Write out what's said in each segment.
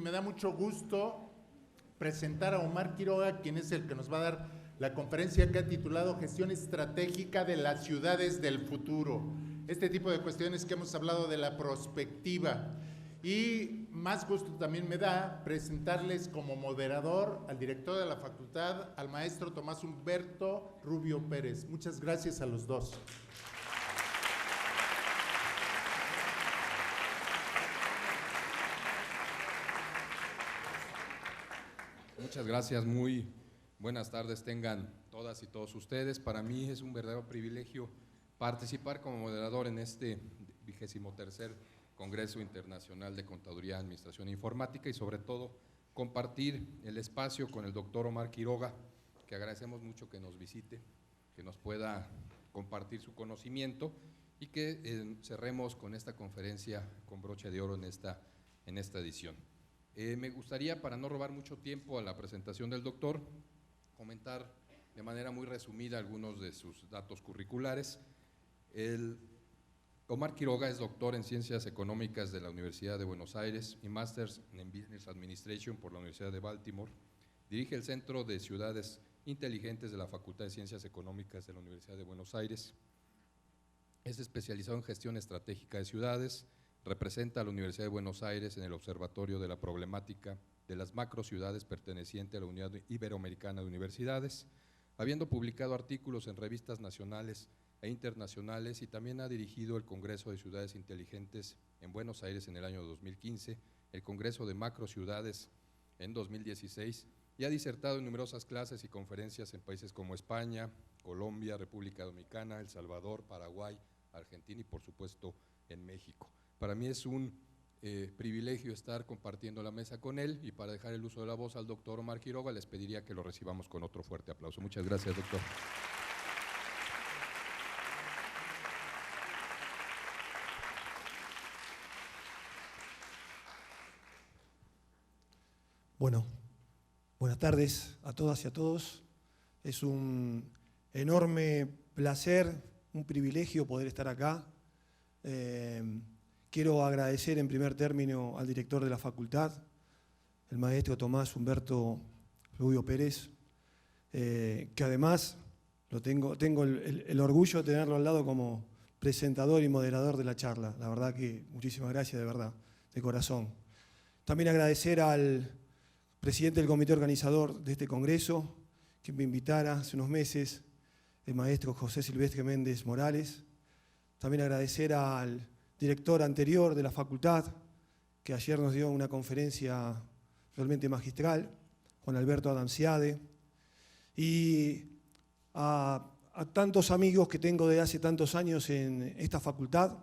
me da mucho gusto presentar a Omar Quiroga, quien es el que nos va a dar la conferencia que ha titulado Gestión Estratégica de las Ciudades del Futuro. Este tipo de cuestiones que hemos hablado de la prospectiva. Y más gusto también me da presentarles como moderador al director de la facultad, al maestro Tomás Humberto Rubio Pérez. Muchas gracias a los dos. Muchas gracias, muy buenas tardes tengan todas y todos ustedes. Para mí es un verdadero privilegio participar como moderador en este 23º Congreso Internacional de Contaduría, Administración e Informática y sobre todo compartir el espacio con el doctor Omar Quiroga, que agradecemos mucho que nos visite, que nos pueda compartir su conocimiento y que cerremos con esta conferencia con broche de oro en esta edición. Me gustaría, para no robar mucho tiempo a la presentación del doctor, comentar de manera muy resumida algunos de sus datos curriculares. Omar Quiroga es doctor en Ciencias Económicas de la Universidad de Buenos Aires y Máster en Business Administration por la Universidad de Baltimore. Dirige el Centro de Ciudades Inteligentes de la Facultad de Ciencias Económicas de la Universidad de Buenos Aires. Es especializado en gestión estratégica de ciudades. Representa a la Universidad de Buenos Aires en el Observatorio de la Problemática de las Macrociudades perteneciente a la Unidad Iberoamericana de Universidades, habiendo publicado artículos en revistas nacionales e internacionales y también ha dirigido el Congreso de Ciudades Inteligentes en Buenos Aires en el año 2015, el Congreso de Macrociudades en 2016 y ha disertado en numerosas clases y conferencias en países como España, Colombia, República Dominicana, El Salvador, Paraguay, Argentina y por supuesto en México. Para mí es un privilegio estar compartiendo la mesa con él y para dejar el uso de la voz al doctor Omar Quiroga les pediría que lo recibamos con otro fuerte aplauso. Muchas gracias, doctor. Bueno, buenas tardes a todas y a todos. Es un enorme placer, un privilegio poder estar acá. Quiero agradecer en primer término al director de la facultad, el maestro Tomás Humberto Rubio Pérez, que además tengo el orgullo de tenerlo al lado como presentador y moderador de la charla. La verdad que muchísimas gracias, de verdad, de corazón. También agradecer al presidente del comité organizador de este congreso, que me invitara hace unos meses, el maestro José Silvestre Méndez Morales. También agradecer al director anterior de la facultad, que ayer nos dio una conferencia realmente magistral, Juan Alberto Adamciade, y a tantos amigos que tengo desde hace tantos años en esta facultad,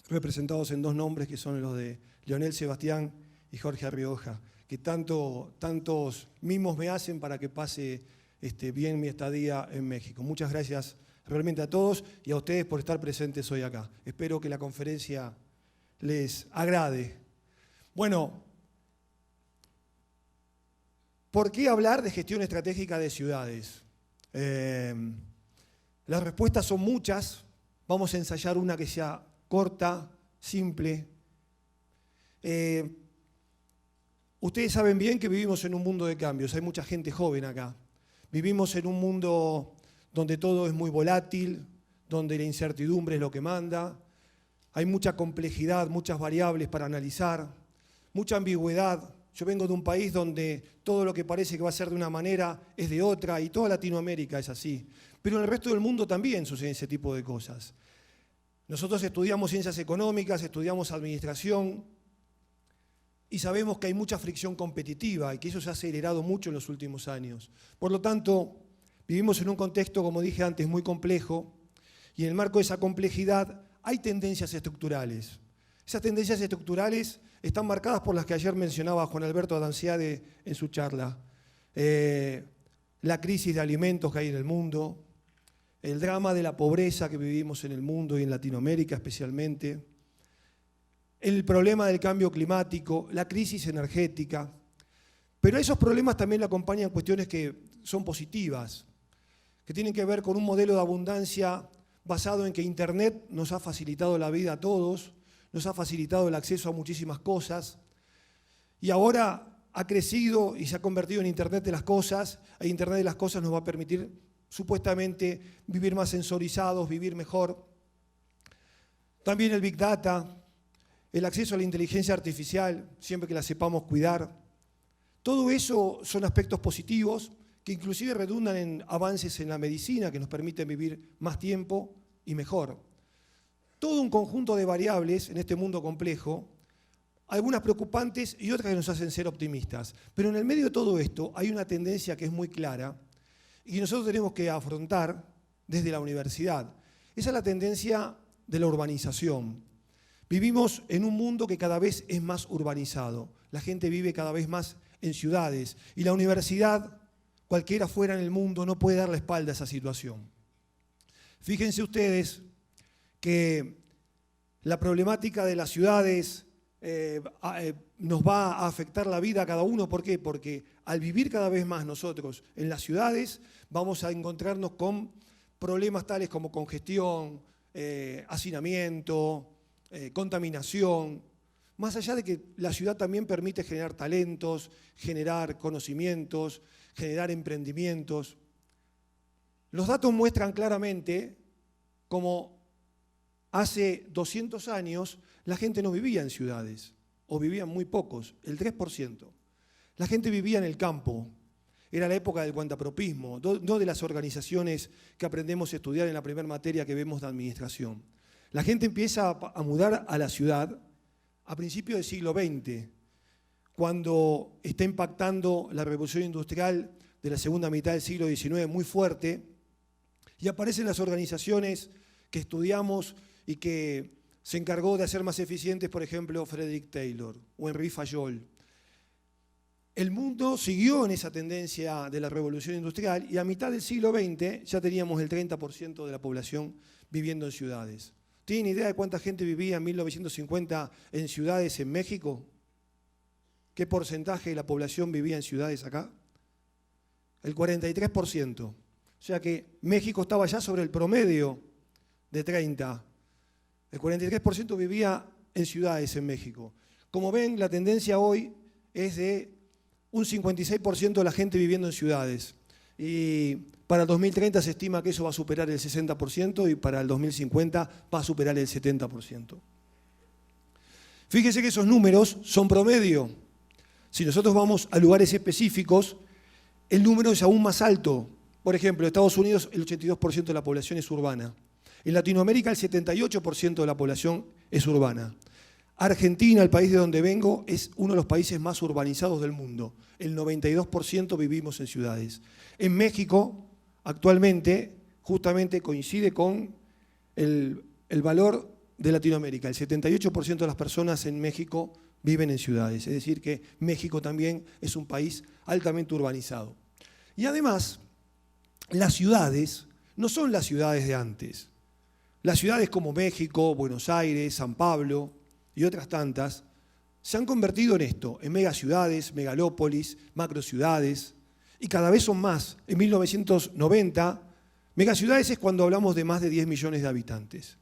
representados en dos nombres que son los de Leonel Sebastián y Jorge Arrioja, que tantos mimos me hacen para que pase bien mi estadía en México. Muchas gracias realmente a todos y a ustedes por estar presentes hoy acá. Espero que la conferencia les agrade. Bueno, ¿por qué hablar de gestión estratégica de ciudades? Las respuestas son muchas. Vamos a ensayar una que sea corta, simple. Ustedes saben bien que vivimos en un mundo de cambios. Hay mucha gente joven acá. Vivimos en un mundo donde todo es muy volátil, donde la incertidumbre es lo que manda, hay mucha complejidad, muchas variables para analizar, mucha ambigüedad. Yo vengo de un país donde todo lo que parece que va a ser de una manera es de otra, y toda Latinoamérica es así. Pero en el resto del mundo también suceden ese tipo de cosas. Nosotros estudiamos ciencias económicas, estudiamos administración, y sabemos que hay mucha fricción competitiva y que eso se ha acelerado mucho en los últimos años. Por lo tanto, vivimos en un contexto, como dije antes, muy complejo, y en el marco de esa complejidad hay tendencias estructurales. Esas tendencias estructurales están marcadas por las que ayer mencionaba Juan Alberto Adamciade en su charla. La crisis de alimentos que hay en el mundo, el drama de la pobreza que vivimos en el mundo y en Latinoamérica especialmente, el problema del cambio climático, la crisis energética. Pero a esos problemas también le acompañan cuestiones que son positivas, que tienen que ver con un modelo de abundancia basado en que Internet nos ha facilitado la vida a todos, nos ha facilitado el acceso a muchísimas cosas, Y ahora ha crecido y se ha convertido en Internet de las cosas. E Internet de las cosas nos va a permitir supuestamente vivir más sensorizados, vivir mejor. También el Big Data, el acceso a la inteligencia artificial, siempre que la sepamos cuidar. Todo eso son aspectos positivos que inclusive redundan en avances en la medicina que nos permiten vivir más tiempo y mejor. Todo un conjunto de variables en este mundo complejo, algunas preocupantes y otras que nos hacen ser optimistas. Pero en el medio de todo esto hay una tendencia que es muy clara y que nosotros tenemos que afrontar desde la universidad. Esa es la tendencia de la urbanización. Vivimos en un mundo que cada vez es más urbanizado. La gente vive cada vez más en ciudades y la universidad, cualquiera fuera en el mundo, no puede dar la espalda a esa situación. Fíjense ustedes que la problemática de las ciudades nos va a afectar la vida a cada uno. ¿Por qué? Porque al vivir cada vez más nosotros en las ciudades vamos a encontrarnos con problemas tales como congestión, hacinamiento, contaminación, más allá de que la ciudad también permite generar talentos, generar conocimientos, generar emprendimientos. Los datos muestran claramente cómo hace 200 años la gente no vivía en ciudades, o vivían muy pocos, el 3%. La gente vivía en el campo. Era la época del cuentapropismo, no de las organizaciones que aprendemos a estudiar en la primera materia que vemos de administración. La gente empieza a mudar a la ciudad a principios del siglo XX, cuando está impactando la revolución industrial de la segunda mitad del siglo XIX muy fuerte, y aparecen las organizaciones que estudiamos y que se encargó de hacer más eficientes, por ejemplo, Frederick Taylor o Henri Fayol. El mundo siguió en esa tendencia de la revolución industrial y a mitad del siglo XX ya teníamos el 30% de la población viviendo en ciudades. ¿Tienen idea de cuánta gente vivía en 1950 en ciudades en México? ¿Qué porcentaje de la población vivía en ciudades acá? El 43%. O sea que México estaba ya sobre el promedio de 30%. El 43% vivía en ciudades en México. Como ven, la tendencia hoy es de un 56% de la gente viviendo en ciudades. Y para el 2030 se estima que eso va a superar el 60% y para el 2050 va a superar el 70%. Fíjense que esos números son promedio. Si nosotros vamos a lugares específicos, el número es aún más alto. Por ejemplo, en Estados Unidos el 82% de la población es urbana. En Latinoamérica el 78% de la población es urbana. Argentina, el país de donde vengo, es uno de los países más urbanizados del mundo. El 92% vivimos en ciudades. En México, actualmente, justamente coincide con el valor de Latinoamérica. El 78% de las personas en México viven en ciudades. Es decir, que México también es un país altamente urbanizado. Y además, las ciudades no son las ciudades de antes. Las ciudades como México, Buenos Aires, San Pablo y otras tantas se han convertido en esto, en megaciudades, megalópolis, macrociudades, y cada vez son más. En 1990, megaciudades es cuando hablamos de más de 10 millones de habitantes.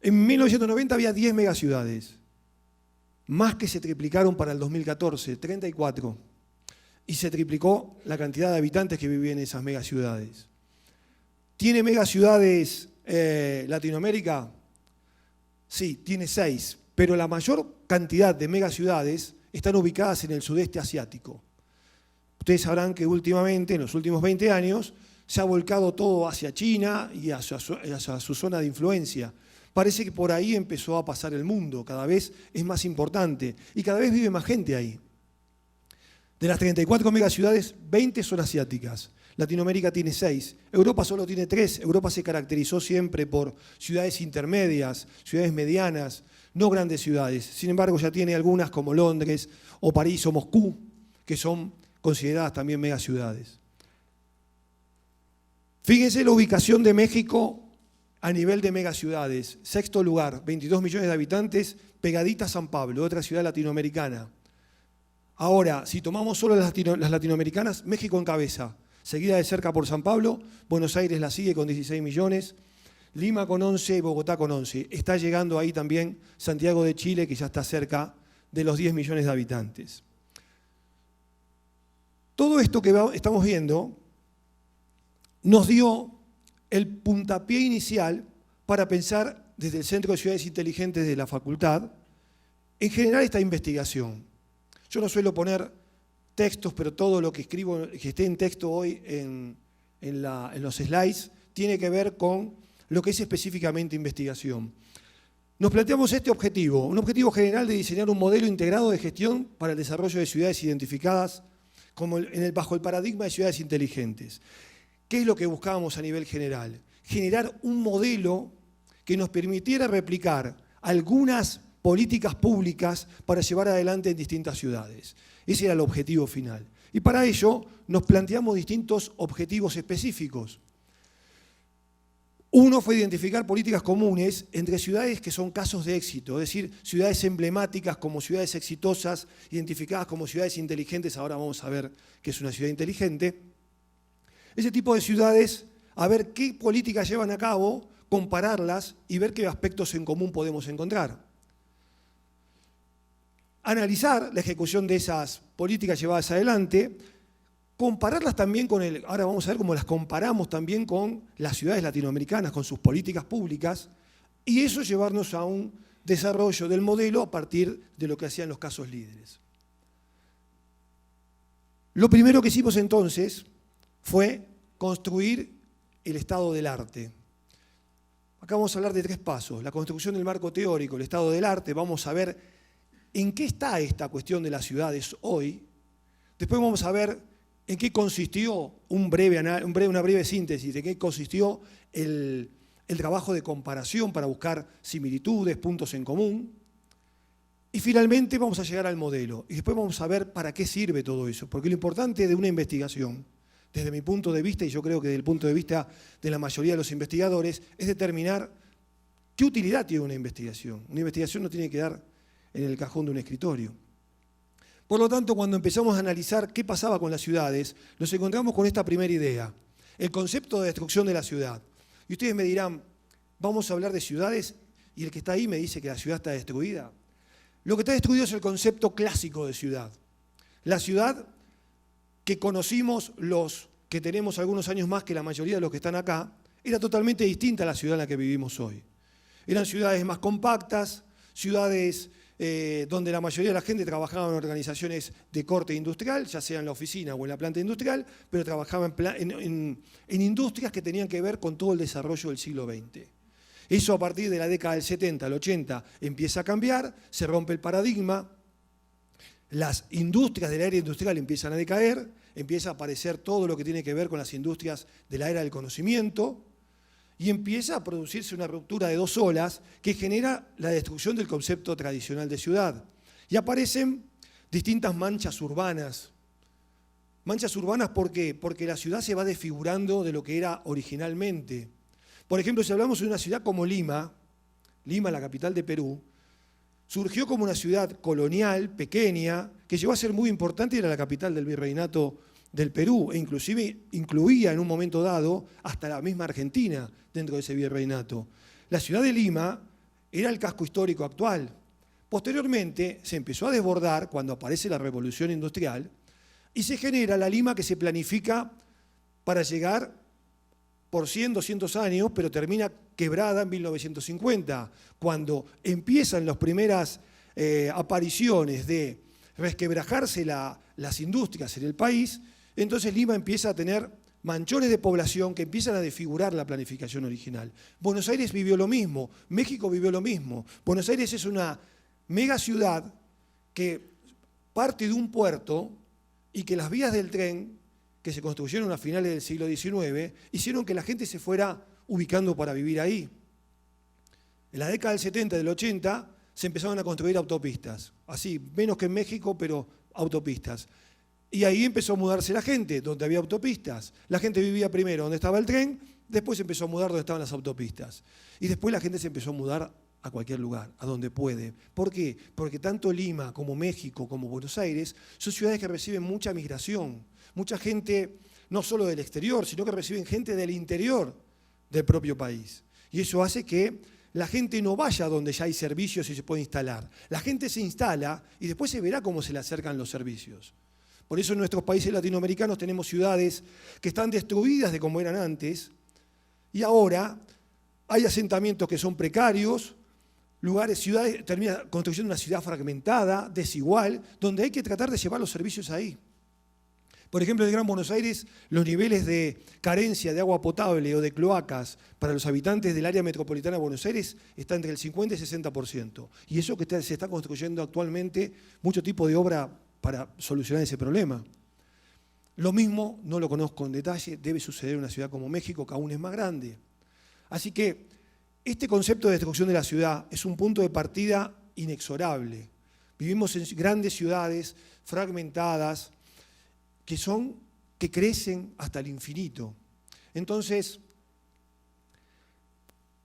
En 1990 había 10 megaciudades, más que se triplicaron para el 2014, 34, y se triplicó la cantidad de habitantes que vivían en esas megaciudades. ¿Tiene megaciudades Latinoamérica? Sí, tiene 6, pero la mayor cantidad de megaciudades están ubicadas en el sudeste asiático. Ustedes sabrán que últimamente, en los últimos 20 años, se ha volcado todo hacia China y hacia su zona de influencia. Parece que por ahí empezó a pasar el mundo, cada vez es más importante y cada vez vive más gente ahí. De las 34 megaciudades, 20 son asiáticas. Latinoamérica tiene 6, Europa solo tiene 3. Europa se caracterizó siempre por ciudades intermedias, ciudades medianas, no grandes ciudades. Sin embargo, ya tiene algunas como Londres o París o Moscú, que son consideradas también megaciudades. Fíjense la ubicación de México a nivel de megaciudades. 6º lugar, 22 millones de habitantes, pegadita a San Pablo, otra ciudad latinoamericana. Ahora, si tomamos solo las latinoamericanas, México encabeza. Seguida de cerca por San Pablo, Buenos Aires la sigue con 16 millones, Lima con 11 y Bogotá con 11. Está llegando ahí también Santiago de Chile, que ya está cerca de los 10 millones de habitantes. Todo esto que estamos viendo nos dio el puntapié inicial para pensar desde el Centro de Ciudades Inteligentes de la Facultad en generar esta investigación. Yo no suelo poner textos, pero todo lo que escribo, que esté en texto hoy en los slides, tiene que ver con lo que es específicamente investigación. Nos planteamos este objetivo, un objetivo general de diseñar un modelo integrado de gestión para el desarrollo de ciudades identificadas bajo el paradigma de ciudades inteligentes. ¿Qué es lo que buscábamos a nivel general? Generar un modelo que nos permitiera replicar algunas políticas públicas para llevar adelante en distintas ciudades. Ese era el objetivo final. Y para ello nos planteamos distintos objetivos específicos. Uno fue identificar políticas comunes entre ciudades que son casos de éxito, es decir, ciudades emblemáticas como ciudades exitosas, identificadas como ciudades inteligentes. Ahora vamos a ver qué es una ciudad inteligente. Ese tipo de ciudades, a ver qué políticas llevan a cabo, compararlas y ver qué aspectos en común podemos encontrar. Analizar la ejecución de esas políticas llevadas adelante, compararlas también ahora vamos a ver cómo las comparamos también con las ciudades latinoamericanas, con sus políticas públicas, y eso llevarnos a un desarrollo del modelo a partir de lo que hacían los casos líderes. Lo primero que hicimos entonces fue construir el estado del arte. Acá vamos a hablar de 3 pasos: la construcción del marco teórico, el estado del arte. Vamos a ver en qué está esta cuestión de las ciudades hoy. Después vamos a ver en qué consistió una breve síntesis de qué consistió el trabajo de comparación para buscar similitudes, puntos en común. Y finalmente vamos a llegar al modelo. Y después vamos a ver para qué sirve todo eso. Porque lo importante de una investigación, desde mi punto de vista, y yo creo que desde el punto de vista de la mayoría de los investigadores, es determinar qué utilidad tiene una investigación. Una investigación no tiene que dar en el cajón de un escritorio. Por lo tanto, cuando empezamos a analizar qué pasaba con las ciudades, nos encontramos con esta primera idea, el concepto de destrucción de la ciudad. Y ustedes me dirán, vamos a hablar de ciudades, y el que está ahí me dice que la ciudad está destruida. Lo que está destruido es el concepto clásico de ciudad. La ciudad que conocimos los que tenemos algunos años más que la mayoría de los que están acá, era totalmente distinta a la ciudad en la que vivimos hoy. Eran ciudades más compactas, ciudades donde la mayoría de la gente trabajaba en organizaciones de corte industrial, ya sea en la oficina o en la planta industrial, pero trabajaba en industrias que tenían que ver con todo el desarrollo del siglo XX. Eso a partir de la década del 70 al 80 empieza a cambiar, se rompe el paradigma, las industrias de la era industrial empiezan a decaer, empieza a aparecer todo lo que tiene que ver con las industrias de la era del conocimiento, y empieza a producirse una ruptura de 2 olas que genera la destrucción del concepto tradicional de ciudad. Y aparecen distintas manchas urbanas. Manchas urbanas, ¿por qué? Porque la ciudad se va desfigurando de lo que era originalmente. Por ejemplo, si hablamos de una ciudad como Lima, la capital de Perú, surgió como una ciudad colonial, pequeña, que llegó a ser muy importante y era la capital del virreinato del Perú, e inclusive incluía en un momento dado hasta la misma Argentina dentro de ese virreinato. La ciudad de Lima era el casco histórico actual. Posteriormente se empezó a desbordar cuando aparece la revolución industrial y se genera la Lima que se planifica para llegar por 100, 200 años, pero termina quebrada en 1950, cuando empiezan las primeras apariciones de resquebrajarse las industrias en el país. Entonces Lima empieza a tener manchones de población que empiezan a desfigurar la planificación original. Buenos Aires vivió lo mismo, México vivió lo mismo. Buenos Aires es una mega ciudad que parte de un puerto y que las vías del tren que se construyeron a finales del siglo XIX hicieron que la gente se fuera ubicando para vivir ahí. En la década del 70 y del 80 se empezaron a construir autopistas, así, menos que en México, pero autopistas. Y ahí empezó a mudarse la gente, donde había autopistas. La gente vivía primero donde estaba el tren, después se empezó a mudar donde estaban las autopistas. Y después la gente se empezó a mudar a cualquier lugar, a donde puede. ¿Por qué? Porque tanto Lima como México como Buenos Aires son ciudades que reciben mucha migración, mucha gente no solo del exterior, sino que reciben gente del interior del propio país. Y eso hace que la gente no vaya donde ya hay servicios y se puede instalar. La gente se instala y después se verá cómo se le acercan los servicios. Por eso en nuestros países latinoamericanos tenemos ciudades que están destruidas de como eran antes y ahora hay asentamientos que son precarios, lugares, ciudades, termina construyendo una ciudad fragmentada, desigual, donde hay que tratar de llevar los servicios ahí. Por ejemplo, en el Gran Buenos Aires, los niveles de carencia de agua potable o de cloacas para los habitantes del área metropolitana de Buenos Aires está entre el 50 y 60%. Y eso que se está construyendo actualmente, mucho tipo de obra para solucionar ese problema. Lo mismo, no lo conozco en detalle, debe suceder en una ciudad como México, que aún es más grande. Así que este concepto de destrucción de la ciudad es un punto de partida inexorable. Vivimos en grandes ciudades fragmentadas, que crecen hasta el infinito. Entonces,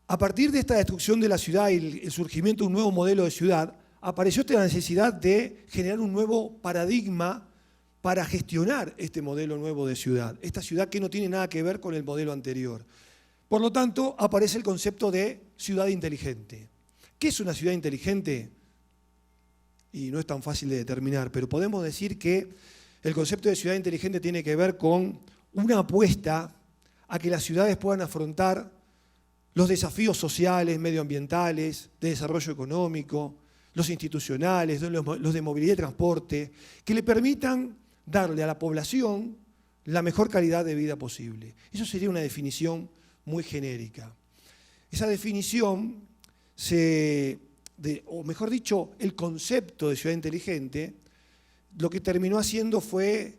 a partir de esta destrucción de la ciudad y el surgimiento de un nuevo modelo de ciudad, apareció esta necesidad de generar un nuevo paradigma para gestionar este modelo nuevo de ciudad, esta ciudad que no tiene nada que ver con el modelo anterior. Por lo tanto, aparece el concepto de ciudad inteligente. ¿Qué es una ciudad inteligente? Y no es tan fácil de determinar, pero podemos decir que el concepto de ciudad inteligente tiene que ver con una apuesta a que las ciudades puedan afrontar los desafíos sociales, medioambientales, de desarrollo económico, los institucionales, los de movilidad y transporte, que le permitan darle a la población la mejor calidad de vida posible. Eso sería una definición muy genérica. Esa definición, o mejor dicho, el concepto de ciudad inteligente, lo que terminó haciendo fue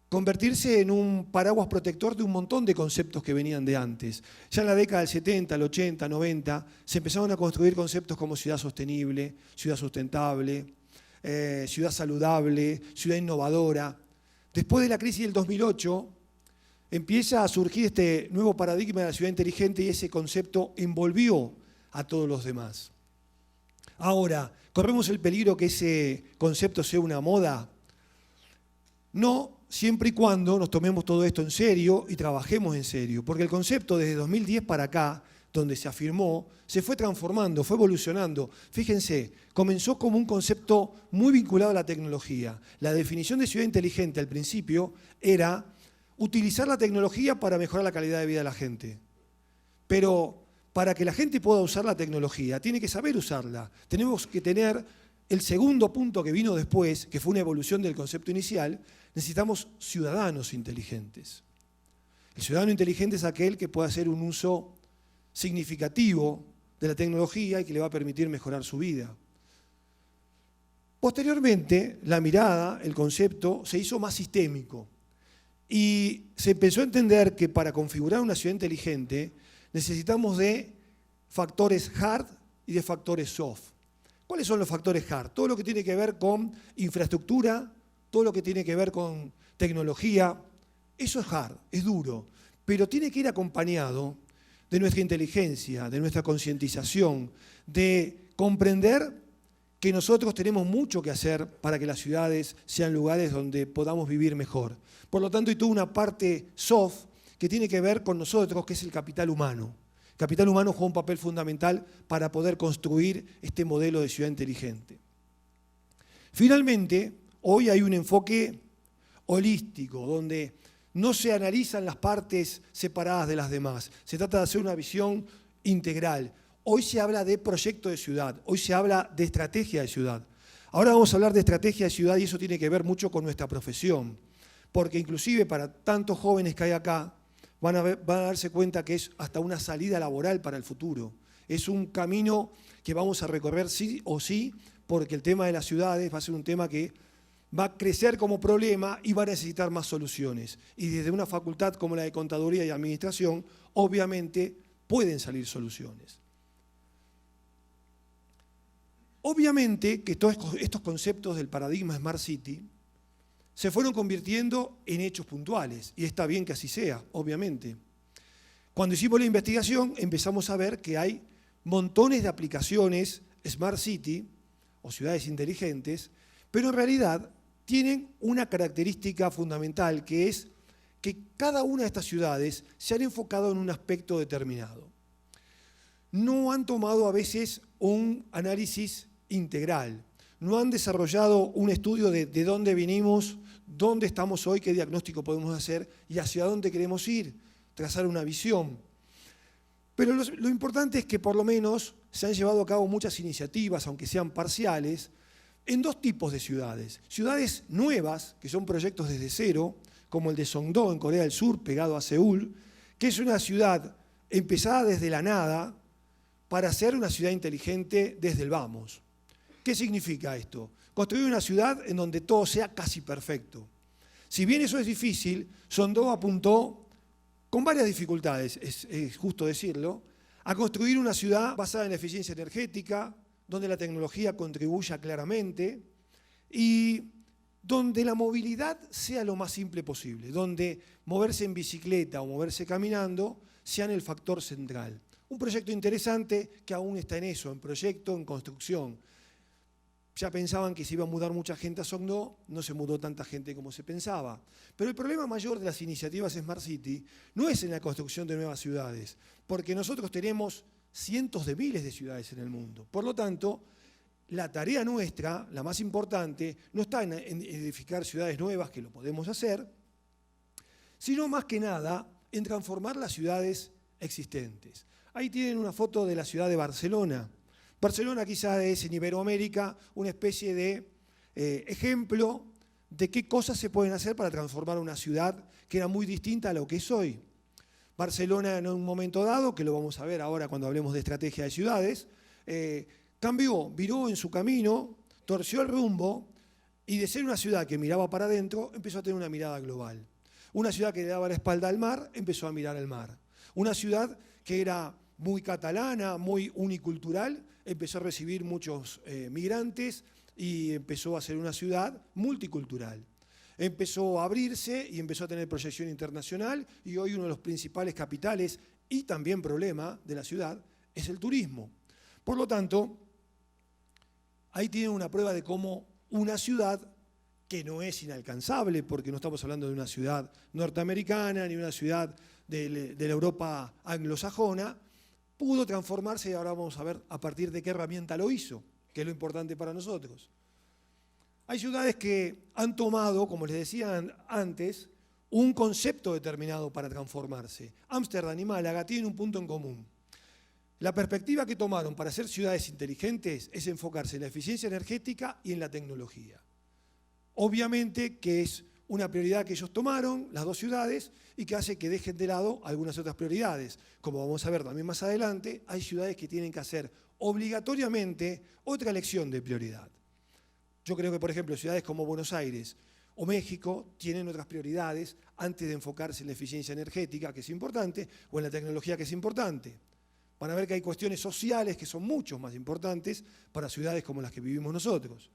convertirse en un paraguas protector de un montón de conceptos que venían de antes. Ya en la década del 70, el 80, 90, se empezaron a construir conceptos como ciudad sostenible, ciudad sustentable, ciudad saludable, ciudad innovadora. Después de la crisis del 2008, empieza a surgir este nuevo paradigma de la ciudad inteligente y ese concepto envolvió a todos los demás. Ahora, ¿corremos el peligro que ese concepto sea una moda? No, siempre y cuando nos tomemos todo esto en serio y trabajemos en serio, porque el concepto desde 2010 para acá, donde se afirmó, se fue transformando, fue evolucionando. Fíjense, comenzó como un concepto muy vinculado a la tecnología. La definición de ciudad inteligente al principio era utilizar la tecnología para mejorar la calidad de vida de la gente. Pero para que la gente pueda usar la tecnología, tiene que saber usarla. Tenemos que tener el segundo punto que vino después, que fue una evolución del concepto inicial. Necesitamos ciudadanos inteligentes. El ciudadano inteligente es aquel que puede hacer un uso significativo de la tecnología y que le va a permitir mejorar su vida. Posteriormente, la mirada, el concepto, se hizo más sistémico y se empezó a entender que para configurar una ciudad inteligente necesitamos de factores hard y de factores soft. ¿Cuáles son los factores hard? Todo lo que tiene que ver con infraestructura, todo lo que tiene que ver con tecnología, eso es hard, es duro, pero tiene que ir acompañado de nuestra inteligencia, de nuestra concientización, de comprender que nosotros tenemos mucho que hacer para que las ciudades sean lugares donde podamos vivir mejor. Por lo tanto, hay toda una parte soft que tiene que ver con nosotros, que es el capital humano. El capital humano juega un papel fundamental para poder construir este modelo de ciudad inteligente. Finalmente, hoy hay un enfoque holístico, donde no se analizan las partes separadas de las demás. Se trata de hacer una visión integral. Hoy se habla de proyecto de ciudad, hoy se habla de estrategia de ciudad. Ahora vamos a hablar de estrategia de ciudad y eso tiene que ver mucho con nuestra profesión. Porque inclusive para tantos jóvenes que hay acá, van a darse cuenta que es hasta una salida laboral para el futuro. Es un camino que vamos a recorrer sí o sí, porque el tema de las ciudades va a ser un tema que va a crecer como problema y va a necesitar más soluciones. Y desde una facultad como la de Contaduría y Administración, obviamente pueden salir soluciones. Obviamente que todos estos conceptos del paradigma Smart City se fueron convirtiendo en hechos puntuales, y está bien que así sea, obviamente. Cuando hicimos la investigación empezamos a ver que hay montones de aplicaciones Smart City o ciudades inteligentes, pero en realidad tienen una característica fundamental, que es que cada una de estas ciudades se han enfocado en un aspecto determinado. no han tomado a veces un análisis integral, no han desarrollado un estudio de dónde vinimos, dónde estamos hoy, qué diagnóstico podemos hacer y hacia dónde queremos ir, trazar una visión. Pero lo importante es que por lo menos se han llevado a cabo muchas iniciativas, aunque sean parciales, en dos tipos de ciudades. Ciudades nuevas, que son proyectos desde cero, como el de Songdo en Corea del Sur, pegado a Seúl, que es una ciudad empezada desde la nada para ser una ciudad inteligente desde el vamos. ¿Qué significa esto? Construir una ciudad en donde todo sea casi perfecto. Si bien eso es difícil, Songdo apuntó, con varias dificultades, es justo decirlo, a construir una ciudad basada en la eficiencia energética, donde la tecnología contribuya claramente y donde la movilidad sea lo más simple posible, donde moverse en bicicleta o moverse caminando sean el factor central. Un proyecto interesante que aún está en eso, en proyecto, en construcción. Ya pensaban que se iba a mudar mucha gente a Songdo, no se mudó tanta gente como se pensaba. Pero el problema mayor de las iniciativas Smart City no es en la construcción de nuevas ciudades, porque nosotros tenemos cientos de miles de ciudades en el mundo. Por lo tanto, la tarea nuestra, la más importante, no está en edificar ciudades nuevas, que lo podemos hacer, sino más que nada en transformar las ciudades existentes. Ahí tienen una foto de la ciudad de Barcelona. Barcelona quizá es en Iberoamérica una especie de ejemplo de qué cosas se pueden hacer para transformar una ciudad que era muy distinta a lo que es hoy. Barcelona en un momento dado, que lo vamos a ver ahora cuando hablemos de estrategia de ciudades, cambió, viró en su camino, torció el rumbo y de ser una ciudad que miraba para adentro, empezó a tener una mirada global. Una ciudad que le daba la espalda al mar, empezó a mirar al mar. Una ciudad que era muy catalana, muy unicultural, empezó a recibir muchos migrantes y empezó a ser una ciudad multicultural. Empezó a abrirse y empezó a tener proyección internacional y hoy uno de los principales capitales y también problema de la ciudad es el turismo. Por lo tanto, ahí tienen una prueba de cómo una ciudad que no es inalcanzable, porque no estamos hablando de una ciudad norteamericana ni una ciudad de la Europa anglosajona, pudo transformarse y ahora vamos a ver a partir de qué herramienta lo hizo, que es lo importante para nosotros. Hay ciudades que han tomado, como les decía antes, un concepto determinado para transformarse. Ámsterdam y Málaga tienen un punto en común. La perspectiva que tomaron para ser ciudades inteligentes es enfocarse en la eficiencia energética y en la tecnología. Obviamente que es una prioridad que ellos tomaron, las dos ciudades, y que hace que dejen de lado algunas otras prioridades. Como vamos a ver también más adelante, hay ciudades que tienen que hacer obligatoriamente otra elección de prioridad. Yo creo que, por ejemplo, ciudades como Buenos Aires o México tienen otras prioridades antes de enfocarse en la eficiencia energética, que es importante, o en la tecnología, que es importante. Van a ver que hay cuestiones sociales que son mucho más importantes para ciudades como las que vivimos nosotros.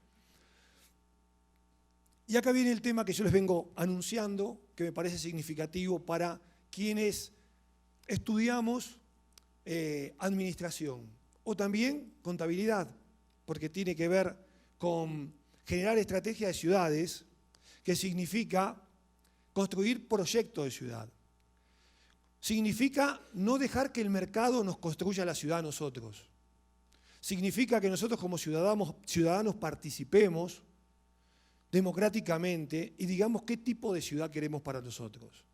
Y acá viene el tema que yo les vengo anunciando, que me parece significativo para quienes estudiamos administración o también contabilidad, porque tiene que ver con generar estrategia de ciudades, que significa construir proyectos de ciudad. Significa no dejar que el mercado nos construya la ciudad a nosotros. Significa que nosotros como ciudadanos participemos democráticamente y digamos qué tipo de ciudad queremos para nosotros,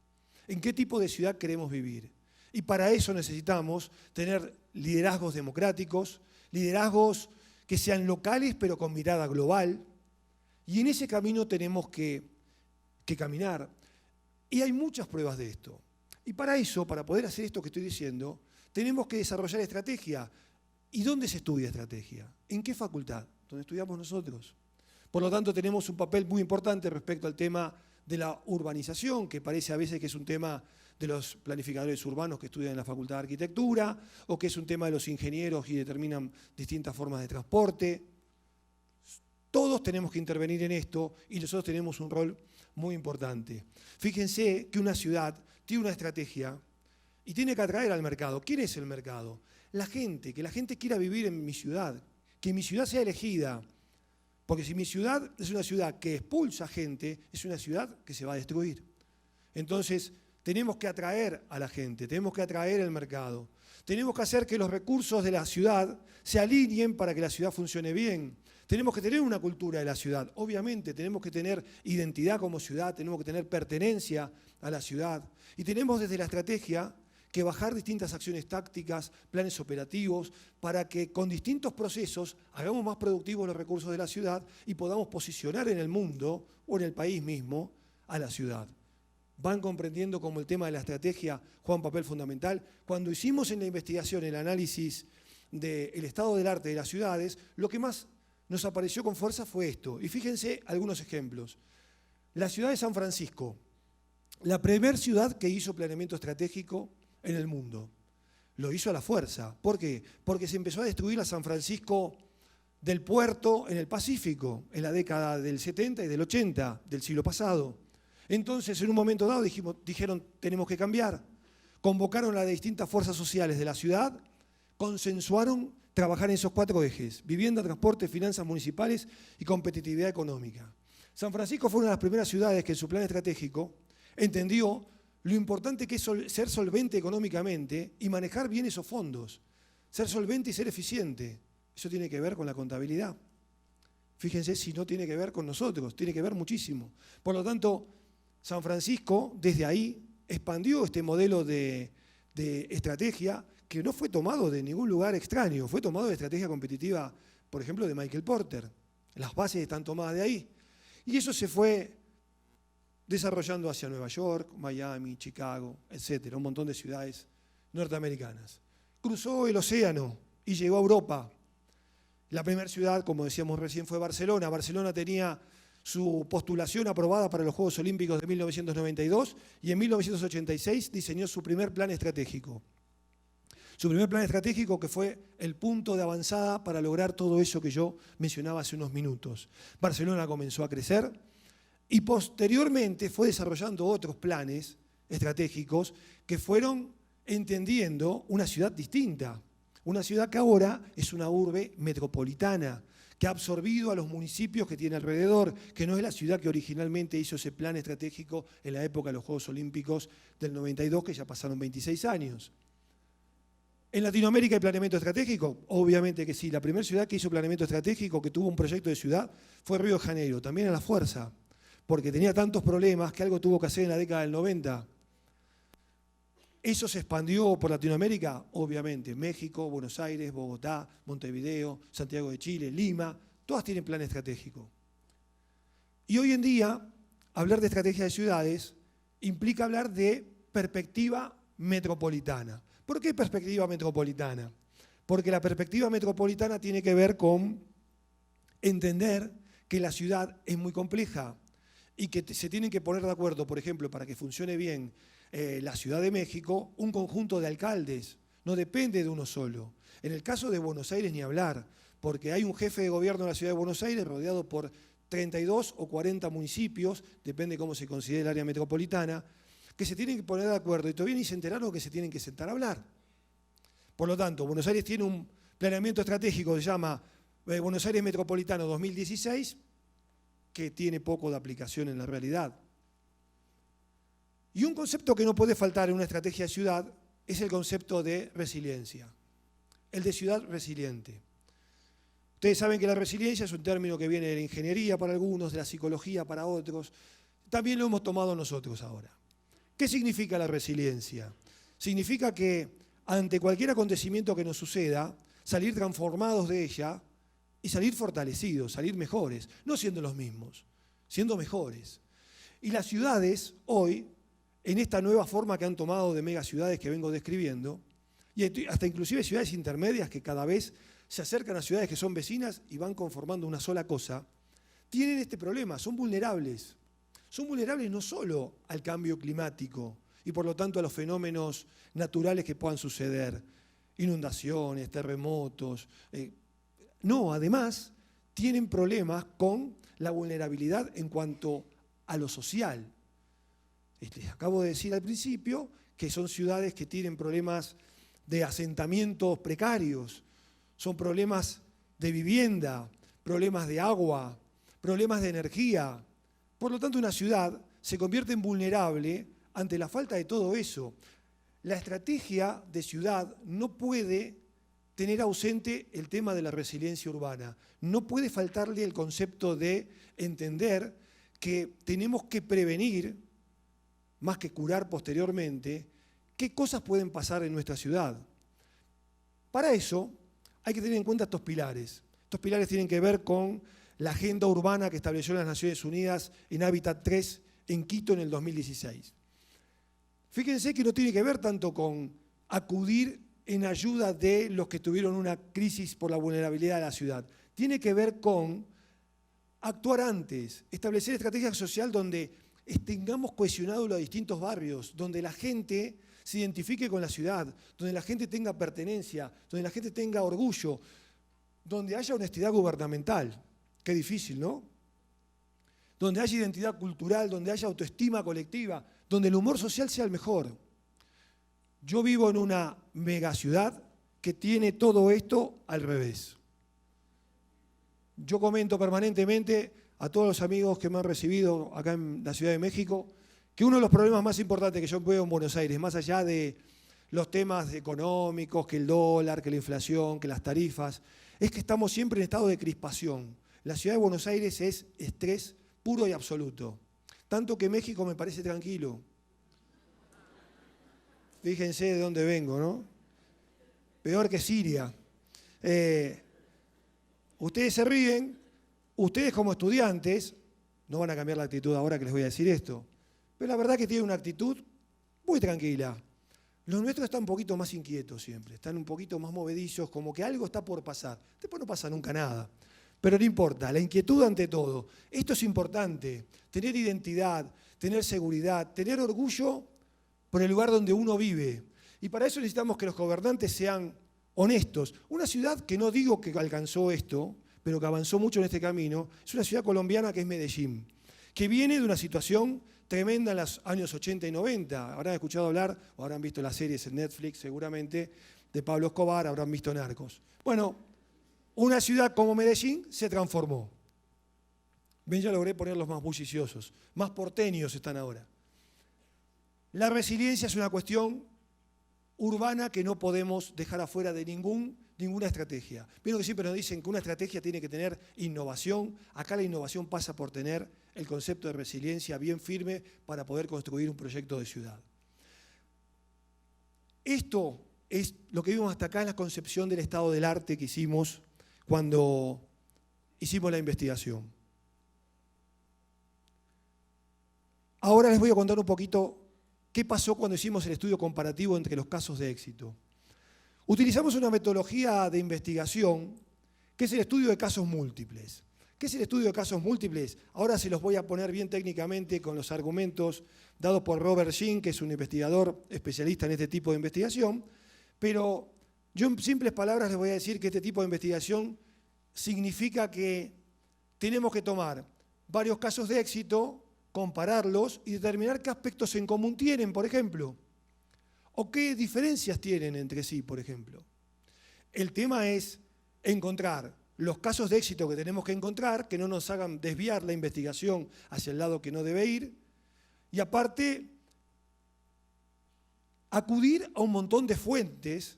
en qué tipo de ciudad queremos vivir. Y para eso necesitamos tener liderazgos democráticos, liderazgos que sean locales pero con mirada global, y en ese camino tenemos que caminar. Y hay muchas pruebas de esto. Y para eso, para poder hacer esto que estoy diciendo, tenemos que desarrollar estrategia. ¿Y dónde se estudia estrategia? ¿En qué facultad? ¿Dónde estudiamos nosotros? Por lo tanto, tenemos un papel muy importante respecto al tema de la urbanización, que parece a veces que es un tema de los planificadores urbanos que estudian en la Facultad de Arquitectura, o que es un tema de los ingenieros y determinan distintas formas de transporte. Todos tenemos que intervenir en esto y nosotros tenemos un rol muy importante. Fíjense que una ciudad tiene una estrategia y tiene que atraer al mercado. ¿Quién es el mercado? La gente, que la gente quiera vivir en mi ciudad, que mi ciudad sea elegida. Porque si mi ciudad es una ciudad que expulsa gente, es una ciudad que se va a destruir. Entonces, tenemos que atraer a la gente, tenemos que atraer el mercado, Tenemos que hacer que los recursos de la ciudad se alineen para que la ciudad funcione bien. Tenemos que tener una cultura de la ciudad, obviamente, tenemos que tener identidad como ciudad, tenemos que tener pertenencia a la ciudad. Y tenemos desde la estrategia que bajar distintas acciones tácticas, planes operativos, para que con distintos procesos hagamos más productivos los recursos de la ciudad y podamos posicionar en el mundo o en el país mismo a la ciudad. Van comprendiendo cómo el tema de la estrategia juega un papel fundamental. Cuando hicimos en la investigación el análisis del estado del arte de las ciudades, lo que más nos apareció con fuerza fue esto. Y fíjense algunos ejemplos. La ciudad de San Francisco, la primera ciudad que hizo planeamiento estratégico en el mundo. Lo hizo a la fuerza. ¿Por qué? Porque se empezó a destruir a San Francisco del puerto en el Pacífico, en la década del 70 y del 80 del siglo pasado. Entonces, en un momento dado, dijeron, tenemos que cambiar. Convocaron a las distintas fuerzas sociales de la ciudad, consensuaron trabajar en esos 4 ejes: vivienda, transporte, finanzas municipales y competitividad económica. San Francisco fue una de las primeras ciudades que en su plan estratégico entendió lo importante que es ser solvente económicamente y manejar bien esos fondos. Ser solvente y ser eficiente. Eso tiene que ver con la contabilidad. Fíjense si no tiene que ver con nosotros, tiene que ver muchísimo. Por lo tanto, San Francisco desde ahí expandió este modelo de estrategia que no fue tomado de ningún lugar extraño, fue tomado de estrategia competitiva, por ejemplo, de Michael Porter. Las bases están tomadas de ahí. Y eso se fue desarrollando hacia Nueva York, Miami, Chicago, etcétera, un montón de ciudades norteamericanas. Cruzó el océano y llegó a Europa. La primera ciudad, como decíamos recién, fue Barcelona. Barcelona tenía su postulación aprobada para los Juegos Olímpicos de 1992 y en 1986 diseñó su primer plan estratégico. Su primer plan estratégico que fue el punto de avanzada para lograr todo eso que yo mencionaba hace unos minutos. Barcelona comenzó a crecer y posteriormente fue desarrollando otros planes estratégicos que fueron entendiendo una ciudad distinta. Una ciudad que ahora es una urbe metropolitana, que ha absorbido a los municipios que tiene alrededor, que no es la ciudad que originalmente hizo ese plan estratégico en la época de los Juegos Olímpicos del 92, que ya pasaron 26 años. ¿En Latinoamérica hay planeamiento estratégico? Obviamente que sí. La primera ciudad que hizo planeamiento estratégico, que tuvo un proyecto de ciudad, fue Río de Janeiro, también a la fuerza, porque tenía tantos problemas que algo tuvo que hacer en la década del 90. ¿Eso se expandió por Latinoamérica? Obviamente. México, Buenos Aires, Bogotá, Montevideo, Santiago de Chile, Lima, todas tienen plan estratégico. Y hoy en día, hablar de estrategia de ciudades implica hablar de perspectiva metropolitana. ¿Por qué perspectiva metropolitana? Porque la perspectiva metropolitana tiene que ver con entender que la ciudad es muy compleja y que se tienen que poner de acuerdo, por ejemplo, para que funcione bien la Ciudad de México, un conjunto de alcaldes, no depende de uno solo. En el caso de Buenos Aires ni hablar, porque hay un jefe de gobierno en la Ciudad de Buenos Aires rodeado por 32 o 40 municipios, depende cómo se considere el área metropolitana, que se tienen que poner de acuerdo y todavía ni se enteraron que se tienen que sentar a hablar. Por lo tanto, Buenos Aires tiene un planeamiento estratégico que se llama Buenos Aires Metropolitano 2016, que tiene poco de aplicación en la realidad. Y un concepto que no puede faltar en una estrategia de ciudad es el concepto de resiliencia, el de ciudad resiliente. Ustedes saben que la resiliencia es un término que viene de la ingeniería para algunos, de la psicología para otros. También lo hemos tomado nosotros ahora. ¿Qué significa la resiliencia? Significa que ante cualquier acontecimiento que nos suceda, salir transformados de ella y salir fortalecidos, salir mejores, no siendo los mismos, siendo mejores. Y las ciudades hoy, en esta nueva forma que han tomado de megaciudades que vengo describiendo, y hasta inclusive ciudades intermedias que cada vez se acercan a ciudades que son vecinas y van conformando una sola cosa, tienen este problema, son vulnerables. Son vulnerables no solo al cambio climático y por lo tanto a los fenómenos naturales que puedan suceder, inundaciones, terremotos. No, además tienen problemas con la vulnerabilidad en cuanto a lo social. Les acabo de decir al principio que son ciudades que tienen problemas de asentamientos precarios, son problemas de vivienda, problemas de agua, problemas de energía. Por lo tanto, una ciudad se convierte en vulnerable ante la falta de todo eso. la estrategia de ciudad no puede tener ausente el tema de la resiliencia urbana. No puede faltarle el concepto de entender que tenemos que prevenir, más que curar posteriormente, qué cosas pueden pasar en nuestra ciudad. Para eso hay que tener en cuenta estos pilares. Estos pilares tienen que ver con la agenda urbana que estableció las Naciones Unidas en Hábitat 3 en Quito en el 2016. Fíjense que no tiene que ver tanto con acudir en ayuda de los que tuvieron una crisis por la vulnerabilidad de la ciudad. Tiene que ver con actuar antes, establecer estrategias sociales donde tengamos cohesionados los distintos barrios, donde la gente se identifique con la ciudad, donde la gente tenga pertenencia, donde la gente tenga orgullo, donde haya honestidad gubernamental. Qué difícil, ¿no? Donde haya identidad cultural, donde haya autoestima colectiva, donde el humor social sea el mejor. Yo vivo en una megaciudad que tiene todo esto al revés. Yo comento permanentemente a todos los amigos que me han recibido acá en la Ciudad de México que uno de los problemas más importantes que yo veo en Buenos Aires, más allá de los temas económicos, que el dólar, que la inflación, que las tarifas, es que estamos siempre en estado de crispación. La Ciudad de Buenos Aires es estrés puro y absoluto. Tanto que México me parece tranquilo. Fíjense de dónde vengo, ¿no? Peor que Siria. Ustedes se ríen, ustedes como estudiantes, no van a cambiar la actitud ahora que les voy a decir esto, pero la verdad es que tienen una actitud muy tranquila. Los nuestros están un poquito más inquietos siempre, están un poquito más movedizos, como que algo está por pasar. Después no pasa nunca nada, pero no importa, la inquietud ante todo. Esto es importante, tener identidad, tener seguridad, tener orgullo por el lugar donde uno vive. Y para eso necesitamos que los gobernantes sean honestos. Una ciudad que no digo que alcanzó esto, pero que avanzó mucho en este camino, es una ciudad colombiana que es Medellín, que viene de una situación tremenda en los años 80 y 90. Habrán escuchado hablar, o habrán visto las series en Netflix seguramente, de Pablo Escobar, habrán visto Narcos. Bueno, una ciudad como Medellín se transformó. Ven, ya logré ponerlos más bulliciosos, más porteños están ahora. La resiliencia es una cuestión urbana que no podemos dejar afuera de ninguna estrategia. Vieron que siempre nos dicen que una estrategia tiene que tener innovación. Acá la innovación pasa por tener el concepto de resiliencia bien firme para poder construir un proyecto de ciudad. Esto es lo que vimos hasta acá en la concepción del estado del arte que hicimos cuando hicimos la investigación. Ahora les voy a contar un poquito qué pasó cuando hicimos el estudio comparativo entre los casos de éxito. Utilizamos una metodología de investigación que es el estudio de casos múltiples. ¿Qué es el estudio de casos múltiples? Ahora se los voy a poner bien técnicamente con los argumentos dados por Robert Sheen, que es un investigador especialista en este tipo de investigación, pero yo en simples palabras les voy a decir que este tipo de investigación significa que tenemos que tomar varios casos de éxito, compararlos y determinar qué aspectos en común tienen, por ejemplo, o qué diferencias tienen entre sí, por ejemplo. El tema es encontrar los casos de éxito que tenemos que encontrar, que no nos hagan desviar la investigación hacia el lado que no debe ir, y aparte, acudir a un montón de fuentes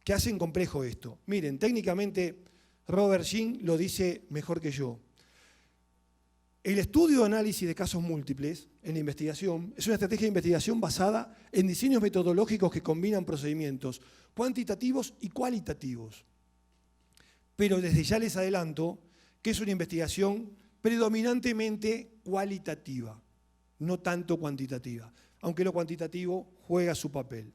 que hacen complejo esto. Miren, técnicamente Robert Sheen lo dice mejor que yo. El estudio de análisis de casos múltiples en la investigación es una estrategia de investigación basada en diseños metodológicos que combinan procedimientos cuantitativos y cualitativos. Pero desde ya les adelanto que es una investigación predominantemente cualitativa, no tanto cuantitativa, aunque lo cuantitativo juega su papel.